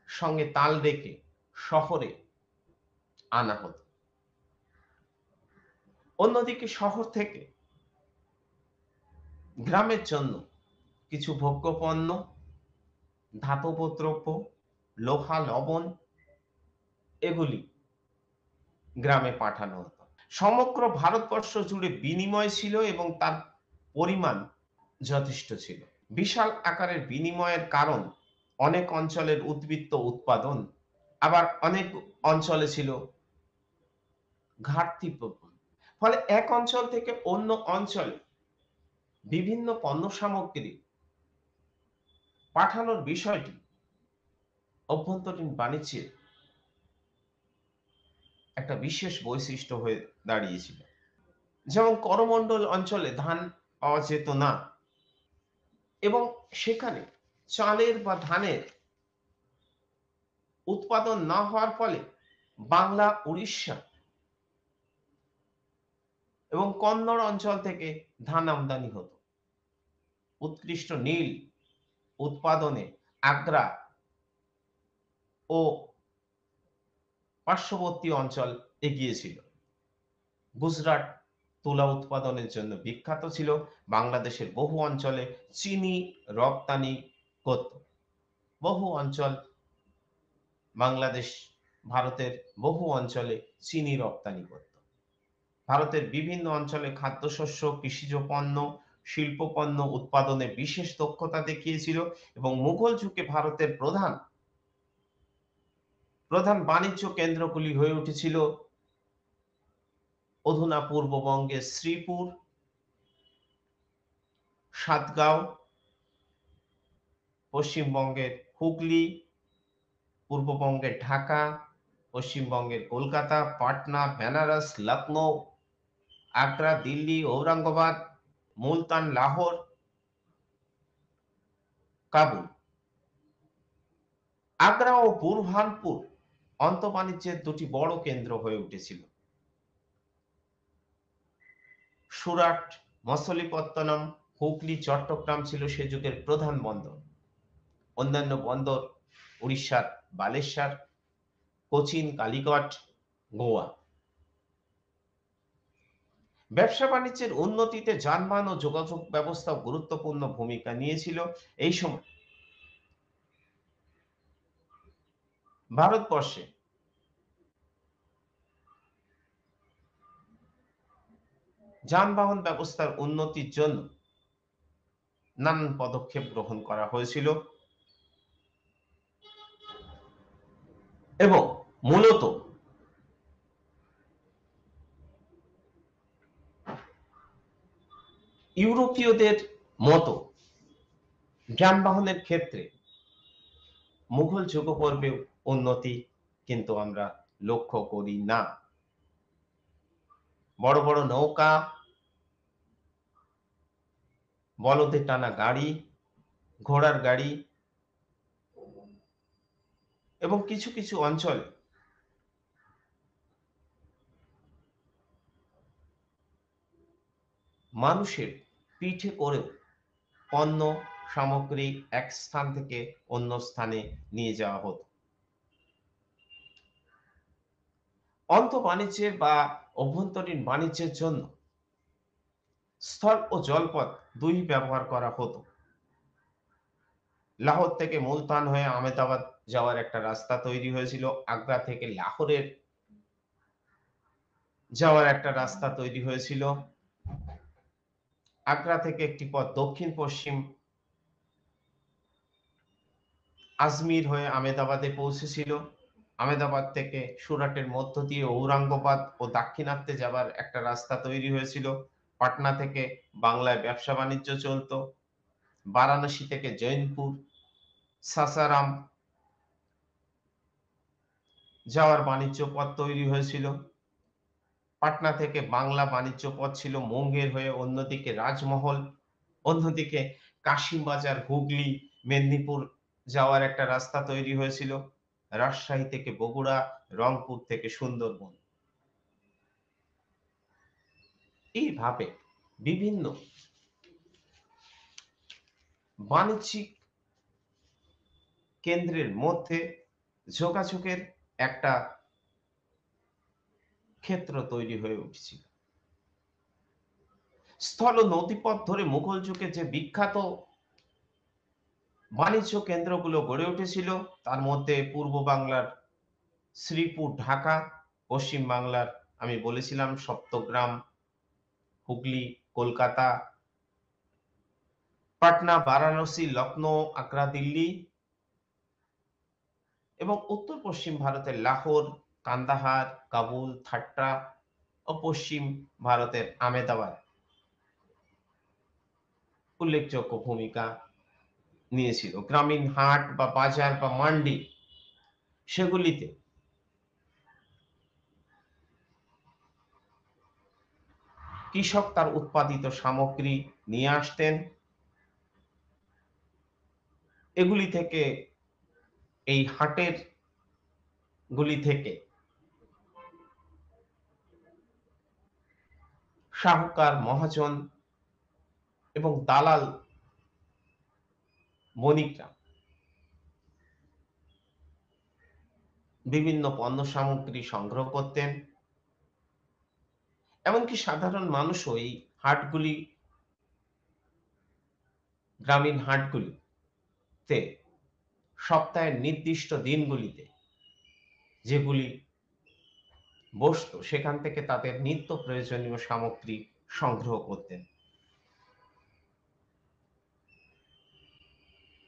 সঙ্গে তাল রেখে শহরে আনা হতো। অন্যদিকে শহর থেকে গ্রামের জন্য কিছু ভোগ্য পণ্য, ধাতব দ্রব্য, লোহা, লবণ এগুলি গ্রামে পাঠানো হতো। সমগ্র ভারতবর্ষ জুড়ে বিনিময় ছিল এবং তার পরিমাণ যথেষ্ট ছিল। বিশাল আকারের বিনিময়ের কারণ অনেক অঞ্চলের উদ্বৃত্ত উৎপাদন, আবার অনেক অঞ্চলে ছিল ঘাটতি প্রবণ। ফলে এক অঞ্চল থেকে অন্য অঞ্চলে বিভিন্ন পণ্য সামগ্রী পাঠানোর বিষয়টি অভ্যন্তরীণ বাণিজ্যের একটা বিশেষ বৈশিষ্ট্য হয়ে দাঁড়িয়েছিল। যেমন করমণ্ডল অঞ্চলে ধান পাওয়া যেত না এবং সেখানে চালের বা ধানের উৎপাদন না হওয়ার ফলে বাংলা, উড়িষ্যা এবং কন্নড় অঞ্চল থেকে ধান আমদানি হতো। উৎকৃষ্ট নীল উৎপাদনে আগ্রা ও পার্শ্ববর্তী অঞ্চল এগিয়ে ছিল। গুজরাট তুলা উৎপাদনের জন্য বিখ্যাত ছিল। বাংলাদেশের বহু অঞ্চলে চিনি রপ্তানি করত। বহু অঞ্চল বাংলাদেশ ভারতের বহু অঞ্চলে চিনি রপ্তানি করত। ভারতের বিভিন্ন অঞ্চলে খাদ্যশস্য, কৃষিজ পণ্য, শিল্প পণ্য উৎপাদনে বিশেষ দক্ষতা দেখিয়েছিল এবং মুঘল যুগে ভারতের প্রধান প্রধান বাণিজ্য কেন্দ্রগুলি হয়ে উঠেছিল অধুনা পূর্ববঙ্গের শ্রীপুর, সাতগাঁও, পশ্চিমবঙ্গের হুগলি, পূর্ববঙ্গের ঢাকা, পশ্চিমবঙ্গের কলকাতা, পাটনা, বেনারস, লখনৌ, আগ্রা, দিল্লি, ঔরঙ্গাবাদ, মুলতান, লাহোর, কাবুল। আগ্রা ও বুরহানপুর অন্তঃবাণিজ্যের দুটি বড় কেন্দ্র হয়ে উঠেছিল। সুরাট, মছলিপত্তনম, হুগলি, চট্টগ্রাম ছিল সে যুগের প্রধান বন্দর। অন্যান্য বন্দর উড়িষ্যার বালেশ্বর, কোচিন, কালিকট, গোয়া। ব্যবসা বাণিজ্যের উন্নতিতে যানবাহন ও যোগাযোগ ব্যবস্থা গুরুত্বপূর্ণ ভূমিকা নিয়েছিল। এই সময় ভারতবর্ষে যানবাহন ব্যবস্থার উন্নতির জন্য নানান পদক্ষেপ গ্রহণ করা হয়েছিল এবং মূলত ইউরোপীয়দের মতো যানবাহনের ক্ষেত্রে মুঘল যুগপর্বেও উন্নতি কিন্তু আমরা লক্ষ্য করি না। বড় বড় নৌকা, বলদে টানা গাড়ি, ঘোড়ার গাড়ি এবং কিছু কিছু অঞ্চলে মানুষের পিঠে করেও পণ্য সামগ্রী এক স্থান থেকে অন্য স্থানে নিয়ে যাওয়া হতো। অন্তঃবাণিজ্যের বা অভ্যন্তরীণ বাণিজ্যের জন্য স্থল ও জলপথ দুই ব্যবহার করা হতো। লাহোর থেকে মুলতান হয়ে আহমেদাবাদ যাওয়ার একটা রাস্তা তৈরি হয়েছিল। আগ্রা থেকে লাহোরের যাওয়ার একটা রাস্তা তৈরি হয়েছিল। আগ্রা থেকে একটি পথ দক্ষিণ পশ্চিম আজমির হয়ে আহমেদাবাদে পৌঁছেছিল। আহমেদাবাদ থেকে সুরাটের মধ্য দিয়ে ঔরঙ্গাবাদ ও দাক্ষিণাত্যে যাবার একটা রাস্তা তৈরি হয়েছিল। পাটনা থেকে বাংলায় ব্যবসা বাণিজ্য চলতো। বারাণসী থেকে জৈনপুর, সাসারাম যাওয়ার বাণিজ্য পথ তৈরি হয়েছিল। পাটনা থেকে বাংলা বাণিজ্য পথ ছিল মুঙ্গের হয়ে, অন্যদিকে রাজমহল, অন্যদিকে কাশিমবাজার, হুগলি, মেদিনীপুর যাওয়ার একটা রাস্তা তৈরি হয়েছিল। রাজশাহী থেকে বগুড়া, রংপুর থেকে সুন্দরবন। এইভাবে বিভিন্ন বাণিজ্যিক কেন্দ্রের মধ্যে যোগাযোগের একটা ক্ষেত্র তৈরি হয়ে উঠছিল। স্থল ও নদীপথ ধরে মুঘল যুগে যে বিখ্যাত বাণিজ্য কেন্দ্রগুলো গড়ে উঠেছিল, তার মধ্যে পূর্ব বাংলার শ্রীপুর, ঢাকা, পশ্চিম বাংলার আমি বলেছিলাম সপ্তগ্রাম, হুগলি, কলকাতা, পাটনা, বারাণসী, লখনৌ, আগ্রা, দিল্লি এবং উত্তর পশ্চিম ভারতের লাহোর, কান্দাহার, কাবুল, থাট্টা ও পশ্চিম ভারতের আমেদাবাদ উল্লেখযোগ্য ভূমিকা নিয়েছিল। গ্রামীণ হাট বা বাজার বা মান্ডি, সেগুলিতে কৃষক তার উৎপাদিত সামগ্রী নিয়ে আসতেন। এগুলি থেকে, এই হাটের গুলি থেকে শাহুকার, মহাজন এবং দালাল বণিকরা বিভিন্ন পণ্য সামগ্রী সংগ্রহ করতেন। এমনকি সাধারণ মানুষও এই হাটগুলি, গ্রামীণ হাটগুলিতে সপ্তাহের নির্দিষ্ট দিনগুলিতে যেগুলি বসতো, সেখান থেকে তাদের নিত্য প্রয়োজনীয় সামগ্রী সংগ্রহ করতেন।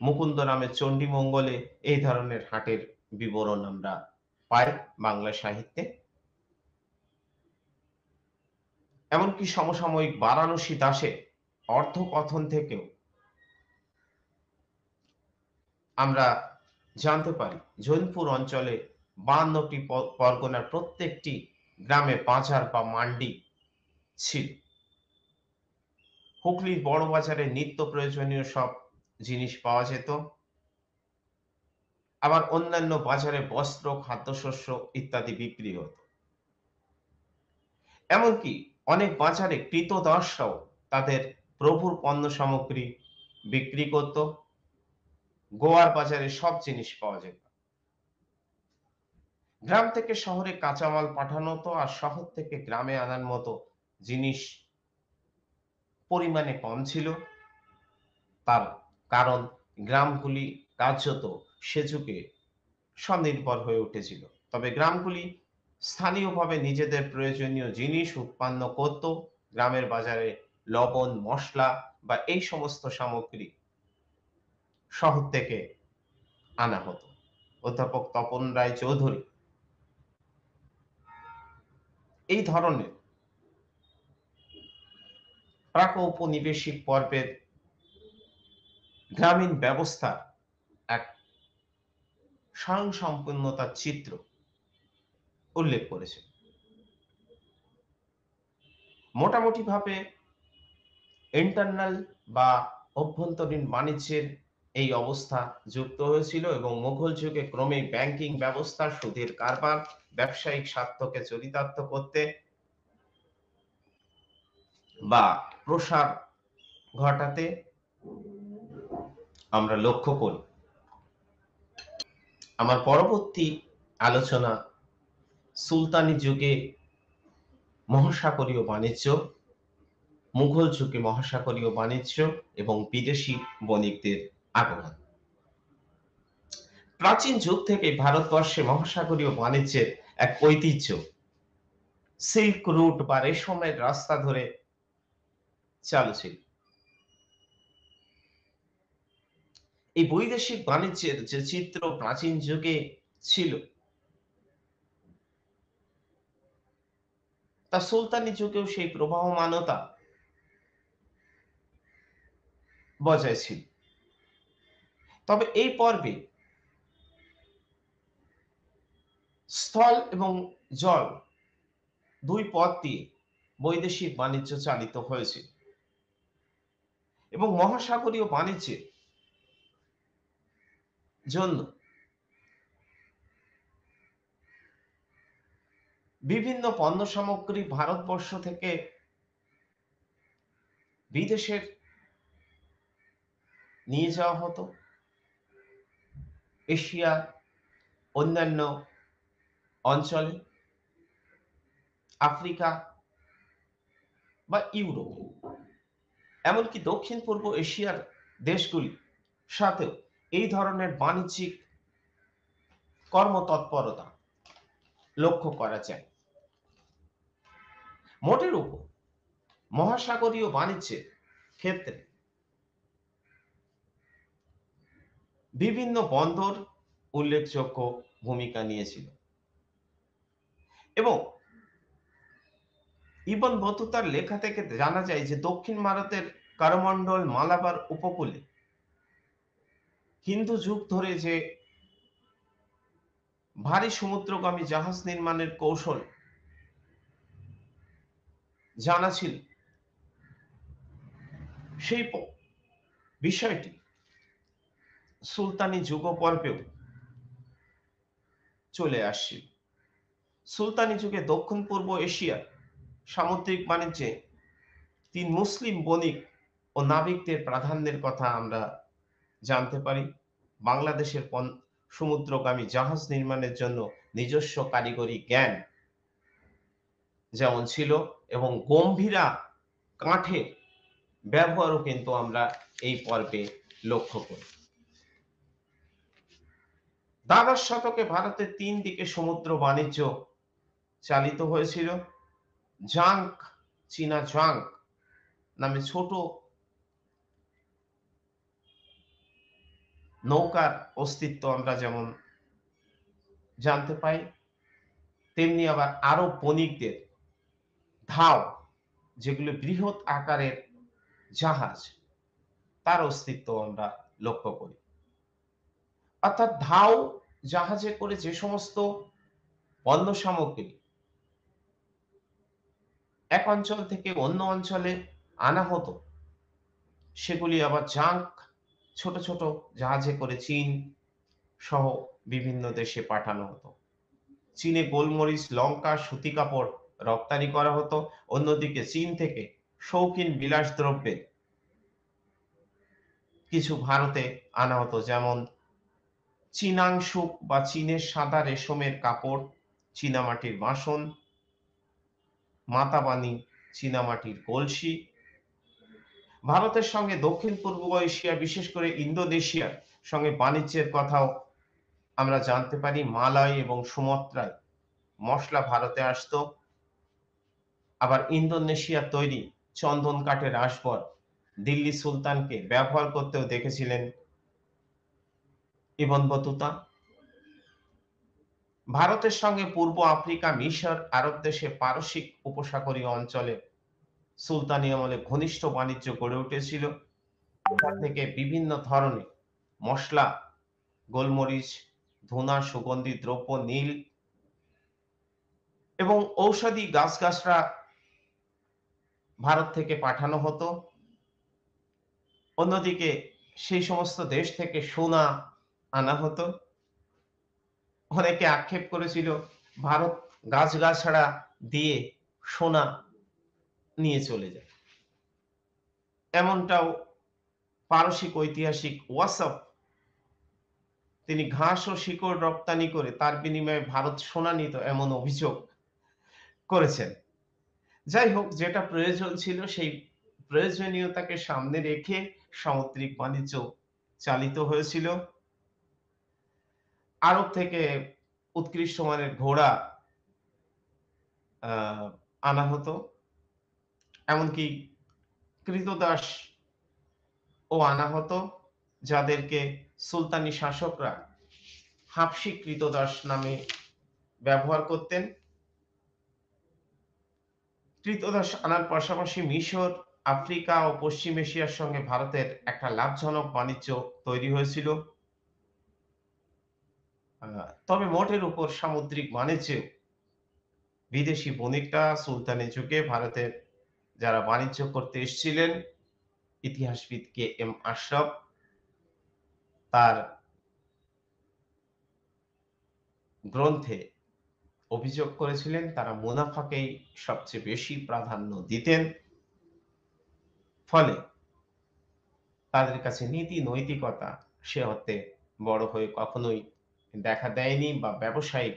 মুকুন্দরামের চণ্ডীমঙ্গলে এই ধরনের হাটের বিবরণ আমরা পাই বাংলা সাহিত্যে। এমনকি সমসাময়িক বারাণসী দাসের অর্থকথন থেকেও আমরা জানতে পারি জৌনপুর অঞ্চলে 52টি পরগনার প্রত্যেকটি গ্রামে বাজার বা মান্ডি ছিল। হুগলির বড় বাজারে নিত্য প্রয়োজনীয় সব জিনিস পাওয়া যেত। আবার অন্যান্য বাজারে বস্ত্র, খাদ্যশস্য ইত্যাদি বিক্রি হতো। এমনকি অনেক বাজারে ক্রীতদাসরাও তাদের প্রভুর পণ্য সামগ্রী বিক্রি করত। গোয়ার বাজারে সব জিনিস পাওয়া যেত। গ্রাম থেকে শহরে কাঁচামাল পাঠানো হতো, আর শহর থেকে গ্রামে আনার মতো জিনিস পরিমাণে কম ছিল। তার কারণ গ্রামগুলি কার্যত সে যুগে স্বনির্ভর হয়ে উঠেছিল। তবে গ্রামগুলি স্থানীয়ভাবে নিজেদের প্রয়োজনীয় জিনিস উৎপন্ন করত। গ্রামের বাজারে লবণ, মসলা বা এই সমস্ত সামগ্রী শহর থেকে আনা হতো। অধ্যাপক তপন রায় চৌধুরী এই ধরনের প্রাক ঔপনিবেশিক পর্বের গ্রামীণ ব্যবস্থার এক স্বয়ংসম্পূর্ণতার চিত্র উল্লেখ করেছেন। মোটামুটিভাবে ইন্টারনাল বা অভ্যন্তরীণ বাণিজ্যের এই অবস্থা যুক্ত হয়েছিল এবং মুঘল যুগে ক্রমেই ব্যাংকিং ব্যবস্থা, সুদের কারবার, ব্যবসায়িক স্বার্থকে চরিতার্থ করতে বা প্রসার ঘটাতে আমরা লক্ষ্য করি। আমার পরবর্তী আলোচনা সুলতানি যুগে মহাসাগরীয় বাণিজ্য, মুঘল যুগে মহাসাগরীয় বাণিজ্য এবং বিদেশি বণিকদের আগমন। প্রাচীন যুগ থেকে ভারতবর্ষে মহাসাগরীয় বাণিজ্যের এক ঐতিহ্য। সিল্ক রুট বা রেশমের রাস্তা ধরে চালু ছিল। এই বৈদেশিক বাণিজ্যের যে চিত্র প্রাচীন যুগে ছিল, তা সুলতানি যুগেও সেই প্রবাহমানতা বজায় ছিল। তবে এই পর্বে স্থল এবং জল দুই পথ দিয়ে বৈদেশিক বাণিজ্য চালিত হয়েছিল এবং মহাসাগরীয় বাণিজ্যের জন্য বিভিন্ন পণ্য সামগ্রী ভারতবর্ষ থেকে বিদেশের নিয়ে যাওয়া হতো। এশিয়া, অন্যান্য অঞ্চলে, আফ্রিকা বা ইউরোপ, এমনকি দক্ষিণ পূর্ব এশিয়ার দেশগুলি সাথেও এই ধরনের বাণিজ্যিক কর্মতৎপরতা লক্ষ্য করা যায়। মোটের উপর মহাসাগরীয় বাণিজ্যের ক্ষেত্রে বিভিন্ন বন্দর উল্লেখযোগ্য ভূমিকা নিয়েছিল এবং ইবন বতুতার লেখা থেকে জানা যায় যে দক্ষিণ ভারতের করমণ্ডল মালাবার উপকূলে হিন্দু যুগ ধরে যে ভারী সমুদ্রগামী জাহাজ নির্মাণের কৌশল জানা ছিল, সেই বিষয়টি সুলতানি যুগ পর্বেও চলে আসছিল। সুলতানি যুগে দক্ষিণ পূর্ব এশিয়ার সামুদ্রিক বাণিজ্যে তিন মুসলিম বণিক ও নাবিকদের প্রাধান্যের কথা আমরা জানতে পারি। বাংলাদেশের সমুদ্রগামী জাহাজ নির্মাণের জন্য নিজস্ব কারিগরি জ্ঞান যেমন ছিল এবং গম্ভীরা কাঠের ব্যবহারও কিন্তু আমরা এই পর্বে লক্ষ্য করি। দ্বাদশ শতকে ভারতের তিন দিকে সমুদ্র বাণিজ্য চালিত হয়েছিল। জাংক, চীনা জাংক নামে ছোট নৌকার অস্তিত্ব আমরা যেমন জানতে পাই, তেমনি আবার আরব বণিকদের ধাও, যেগুলো বৃহৎ আকারের জাহাজ, তার অস্তিত্ব আমরা লক্ষ্য করি। অর্থাৎ ধাও জাহাজে করে যে সমস্ত পণ্য সামগ্রী এক অঞ্চল থেকে অন্য অঞ্চলে আনা হতো, সেগুলি আবার জাংক ছোট ছোট জাহাজে করে চীন সহ বিভিন্ন দেশে পাঠানো হতো। চীনে গোলমরিচ, লঙ্কা, সুতি কাপড় রপ্তানি করা হতো। অন্যদিকে চীন থেকে শৌখিন বিলাস দ্রব্যের কিছু ভারতে আনা হতো, যেমন চীনাংশুক বা চীনের সাদা রেশমের কাপড়, চীনামাটির বাসন, মাতাবানি, চীনামাটির কলসি। ভারতের সঙ্গে দক্ষিণ পূর্ব এশিয়া, বিশেষ করে ইন্দোনেশিয়ার সঙ্গে বাণিজ্যের কথাও আমরা জানতে পারি। মালয় এবং সুমাত্রায় মশলা ভারতে আসতো। আবার ইন্দোনেশিয়ার তৈরি চন্দন কাঠের আসবাব দিল্লি সুলতানকে ব্যবহার করতেও দেখেছিলেন ইবন বতুতা। ভারতের সঙ্গে পূর্ব আফ্রিকা, মিশর, আরব দেশে পারসিক উপসাগরীয় অঞ্চলে সুলতানি আমলে ঘনিষ্ঠ বাণিজ্য গড়ে উঠেছিল। তা থেকে বিভিন্ন ধরনের মশলা, গোলমরিচ, ধুনা, সুগন্ধি দ্রব্য, নীল এবং ঔষধি গাছগাছরা ভারত থেকে পাঠানো হতো। অন্যদিকে সেই সমস্ত দেশ থেকে সোনা আনা হতো। অনেকে আক্ষেপ করেছিল ভারত গাছগাছড়া দিয়ে সোনা নিয়ে চলে যায়। এমনটাও পারসিক ঐতিহাসিক ওয়াসফ, তিনি ঘাস ও শিকড় রপ্তানি করে তার বিনিময়ে ভারত সোনা নিত, এমন অভিযোগ করেছেন। যাই হোক, যেটা প্রয়োজন ছিল সেই প্রয়োজনীয়তাকে সামনে রেখে সামুদ্রিক বাণিজ্য চালিত হয়েছিল। আরব থেকে উৎকৃষ্ট মানের ঘোড়া আনা হতো, এমনকি কৃতদাস ও আনা হতো, যাদেরকে সুলতানি শাসকরা হাবশি কৃতদাস নামে ব্যবহার করতেন। কৃতদাস আনার পাশাপাশি মিশর, আফ্রিকা ও পশ্চিম এশিয়ার সঙ্গে ভারতের একটা লাভজনক বাণিজ্য তৈরি হয়েছিল। তবে মোটের উপর সামুদ্রিক বাণিজ্যেও বিদেশি বণিকরা সুলতানি যুগে ভারতের যারা বাণিজ্য করতে এসেছিলেন, ইতিহাসবিদ কে এম আশরাফ তার গ্রন্থে অভিযোগ করেছিলেন তারা মুনাফাকেই সবচেয়ে বেশি প্রাধান্য দিতেন। ফলে তাদের কাছে নীতি নৈতিকতা সে অর্থে বড় হয়ে কখনোই দেখা দেয়নি বা ব্যবসায়িক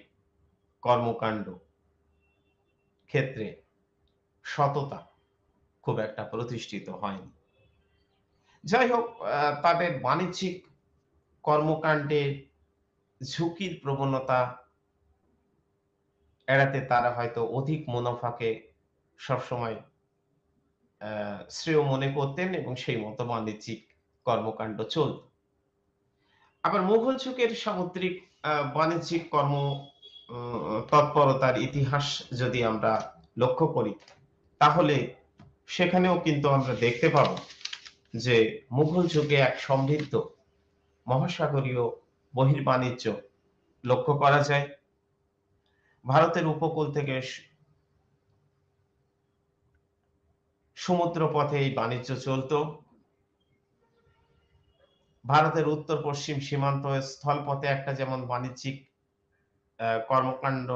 কর্মকাণ্ড ক্ষেত্রে সততা খুব একটা প্রতিষ্ঠিত হয়নি। যাই হোক, তাদের বাণিজ্যিক কর্মকাণ্ডে ঝুঁকির প্রবণতা এড়াতে তারা হয়তো অধিক মুনাফাকে সবসময় শ্রেয় মনে করতেন এবং সেই মতো বাণিজ্যিক কর্মকাণ্ড চলত। আবার মুঘল যুগের সামুদ্রিক বাণিজ্যিক তৎপরতার ইতিহাস যদি আমরা লক্ষ্য করি, তাহলে সেখানেও কিন্তু আমরা দেখতে পাবো যে মুঘল যুগে এক সমৃদ্ধ মহাসাগরীয় বহির্বাণিজ্য লক্ষ্য করা যায়। ভারতের উপকূল থেকে সমুদ্র পথে এই বাণিজ্য চলত। ভারতের উত্তর-পশ্চিম সীমান্ত স্থলপথে একটা যেমন বাণিজ্যিক কর্মকাণ্ড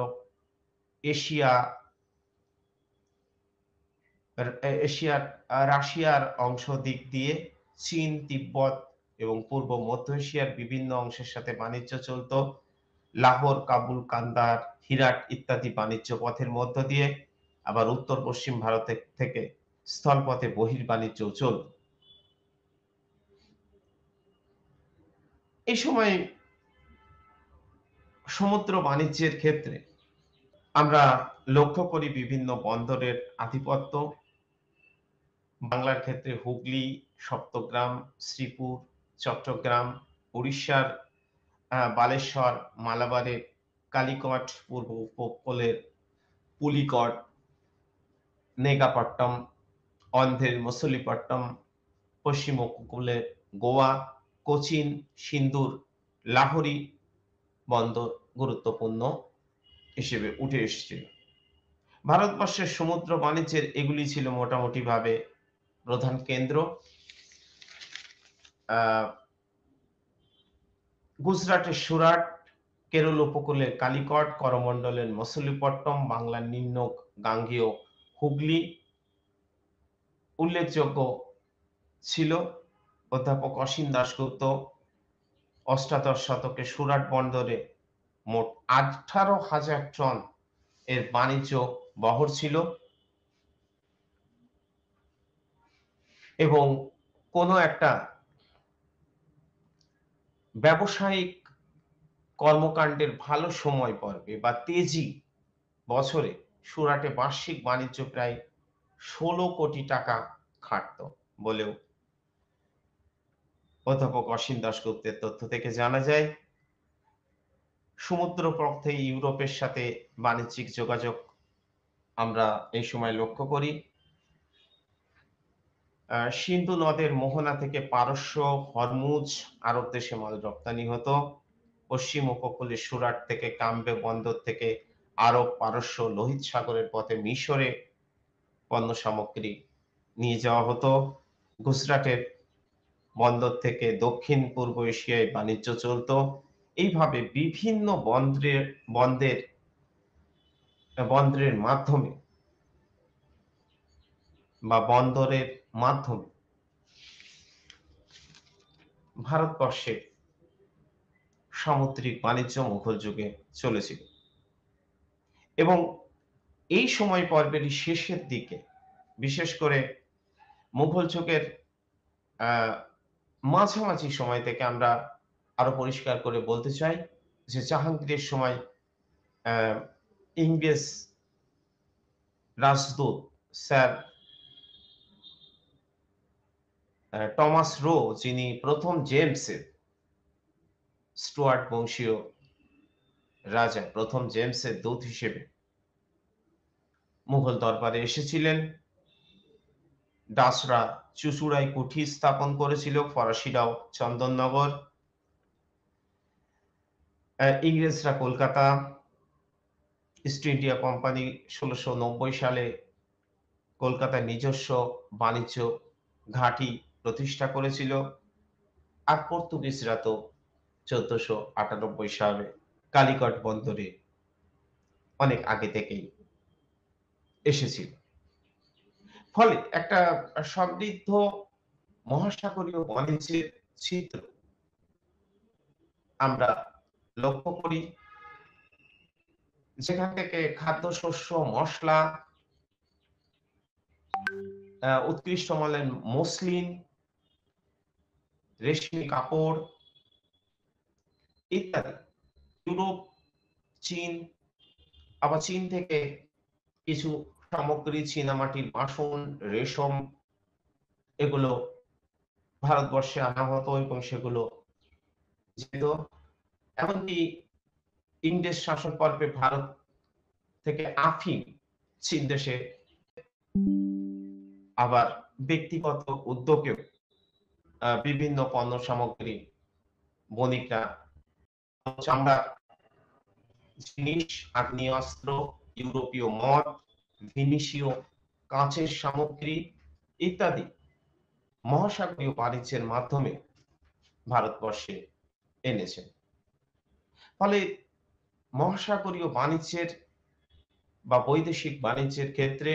এশিয়া এশিয়ার রাশিয়ার অংশ দিক দিয়ে চীন, তিব্বত এবং পূর্ব মধ্য এশিয়ার বিভিন্ন অংশের সাথে বাণিজ্য চলত। লাহোর, কাবুল, কান্দাহার, হিরাট ইত্যাদি বাণিজ্য পথের মধ্য দিয়ে। আবার উত্তর-পশ্চিম ভারত থেকে স্থলপথে বহির্বাণিজ্যও চলত। এই সময় সমুদ্র বাণিজ্যের ক্ষেত্রে আমরা লক্ষ্য করি বিভিন্ন বন্দরের আধিপত্য। বাংলার ক্ষেত্রে হুগলি, সপ্তগ্রাম, শ্রীপুর, চট্টগ্রাম, উড়িষ্যার বালেশ্বর, মালাবারের কালিকট, পূর্ব উপকূলের পুলিকট, নেগাপট্টম, অন্ধ্রের মছলিপট্টম, পশ্চিম উপকূলের গোয়া, কোচিন, সিন্দুর, লাহোরি বন্দর গুরুত্বপূর্ণ হিসেবে উঠে এসেছিল। ভারতবর্ষের সমুদ্র বাণিজ্যের এগুলি ছিল মোটামুটিভাবে প্রধান কেন্দ্র। গুজরাটের সুরাট, কেরল উপকূলের কালিকট, করমণ্ডলের মছলিপট্টম, বাংলার নিম্ন গাঙ্গেয় হুগলি উল্লেখযোগ্য ছিল। অধ্যাপক অসীম দাশগুপ্ত অষ্টাদশ শতকে সুরাট বন্দরে মোট 18,000 টন এর বাণিজ্য বহর ছিল এবং কোনো একটা ব্যবসায়িক কর্মকাণ্ডের ভালো সময় পর্বে বা তেজি বছরে সুরাটে বার্ষিক বাণিজ্য প্রায় 16 কোটি টাকা খাটত বলেও অধ্যাপক অসীম দাশগুপ্তের তথ্য থেকে জানা যায়। সমুদ্র পথে ইউরোপের সাথে বাণিজ্যিক যোগাযোগ আমরা এই সময় লক্ষ্য করি। সিন্ধু নদের মোহনা থেকে পারস্য, হরমুজ আরব দেশে মাল রপ্তানি হতো। পশ্চিম উপকূলে সুরাট থেকে কাম্বে বন্দর থেকে আরব, পারস্য, লোহিত সাগরের পথে মিশরে পণ্য সামগ্রী নিয়ে যাওয়া হতো। গুজরাটের বন্দর থেকে দক্ষিণ পূর্ব এশিয়ায় বাণিজ্য চলত। এইভাবে বিভিন্ন বন্দরের মাধ্যমে বা বন্দরের মাধ্যমে ভারতবর্ষে সামুদ্রিক বাণিজ্য মুঘল যুগে চলেছিল এবং এই সময় পর্বের শেষের দিকে বিশেষ করে মুঘল যুগের মাঝামাঝি সময় থেকে আমরা আরো পরিষ্কার করে বলতে চাই যে জাহাঙ্গীরের সময় ইংরেজ রাজদূত স্যার টমাস রো, যিনি প্রথম জেমসের স্টুয়ার্ট বংশীয় রাজা প্রথম জেমসের দূত হিসেবে মুঘল দরবারে এসেছিলেন। ডাচরা চুঁচুড়ায় কুঠি স্থাপন করেছিল, ফরাসিরাও চন্দননগর। ইংরেজরা কলকাতা ইস্ট ইন্ডিয়া কোম্পানি ১৬৯০ সালে কলকাতায় নিজস্ব বাণিজ্য ঘাঁটি প্রতিষ্ঠা করেছিল। আর পর্তুগিজরা তো ১৪৯৮ সালে কালিকট বন্দরে অনেক আগে থেকেই এসেছিল। ফলে একটা সমৃদ্ধ মহাসাগরীয় বাণিজ্যের চিত্র আমরা লক্ষ্য করি, যেখান থেকে খাদ্যশস্য, মসলা, উৎকৃষ্ট মানের মসলিন, রেশমি কাপড় ইত্যাদি ইউরোপ, চীন, আবার চীন থেকে কিছু সামগ্রী চীনামাটির বাসন, রেশম এগুলো ভারতবর্ষে আনা হতো এবং সেগুলো যেত। এমনকি ইংরেজ শাসন পর্বে ভারত থেকে আফিম চীন দেশে, আবার ব্যক্তিগত উদ্যোগেও বিভিন্ন পণ্য সামগ্রী বণিকরা চামড়ার জিনিস, আগ্নেয়াস্ত্র, ইউরোপীয় মদ, ভিনিসীয় কাঁচের সামগ্রী ইত্যাদি মহাসাগরীয় বাণিজ্যের মাধ্যমে ভারতবর্ষে এনেছেন। ফলে মহাসাগরীয় বাণিজ্যের বা বৈদেশিক বাণিজ্যের ক্ষেত্রে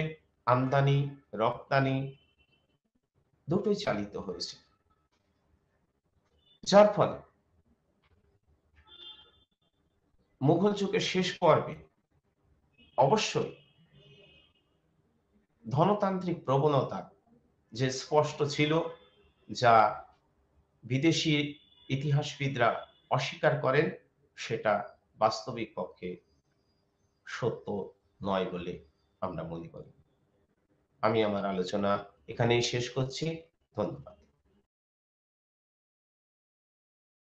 আমদানি, রপ্তানি দুটোই চালিত হয়েছে। যার ফলে মুঘল যুগের শেষ পর্বে অবশ্যই ধনতান্ত্রিক প্রবণতা যে স্পষ্ট ছিল, যা বিদেশি ইতিহাসবিদরা অস্বীকার করেন, সেটা বাস্তবিক পক্ষে সত্য নয় বলে আমরা মনে করি। আমি আমার আলোচনা এখানেই শেষ করছি। ধন্যবাদ।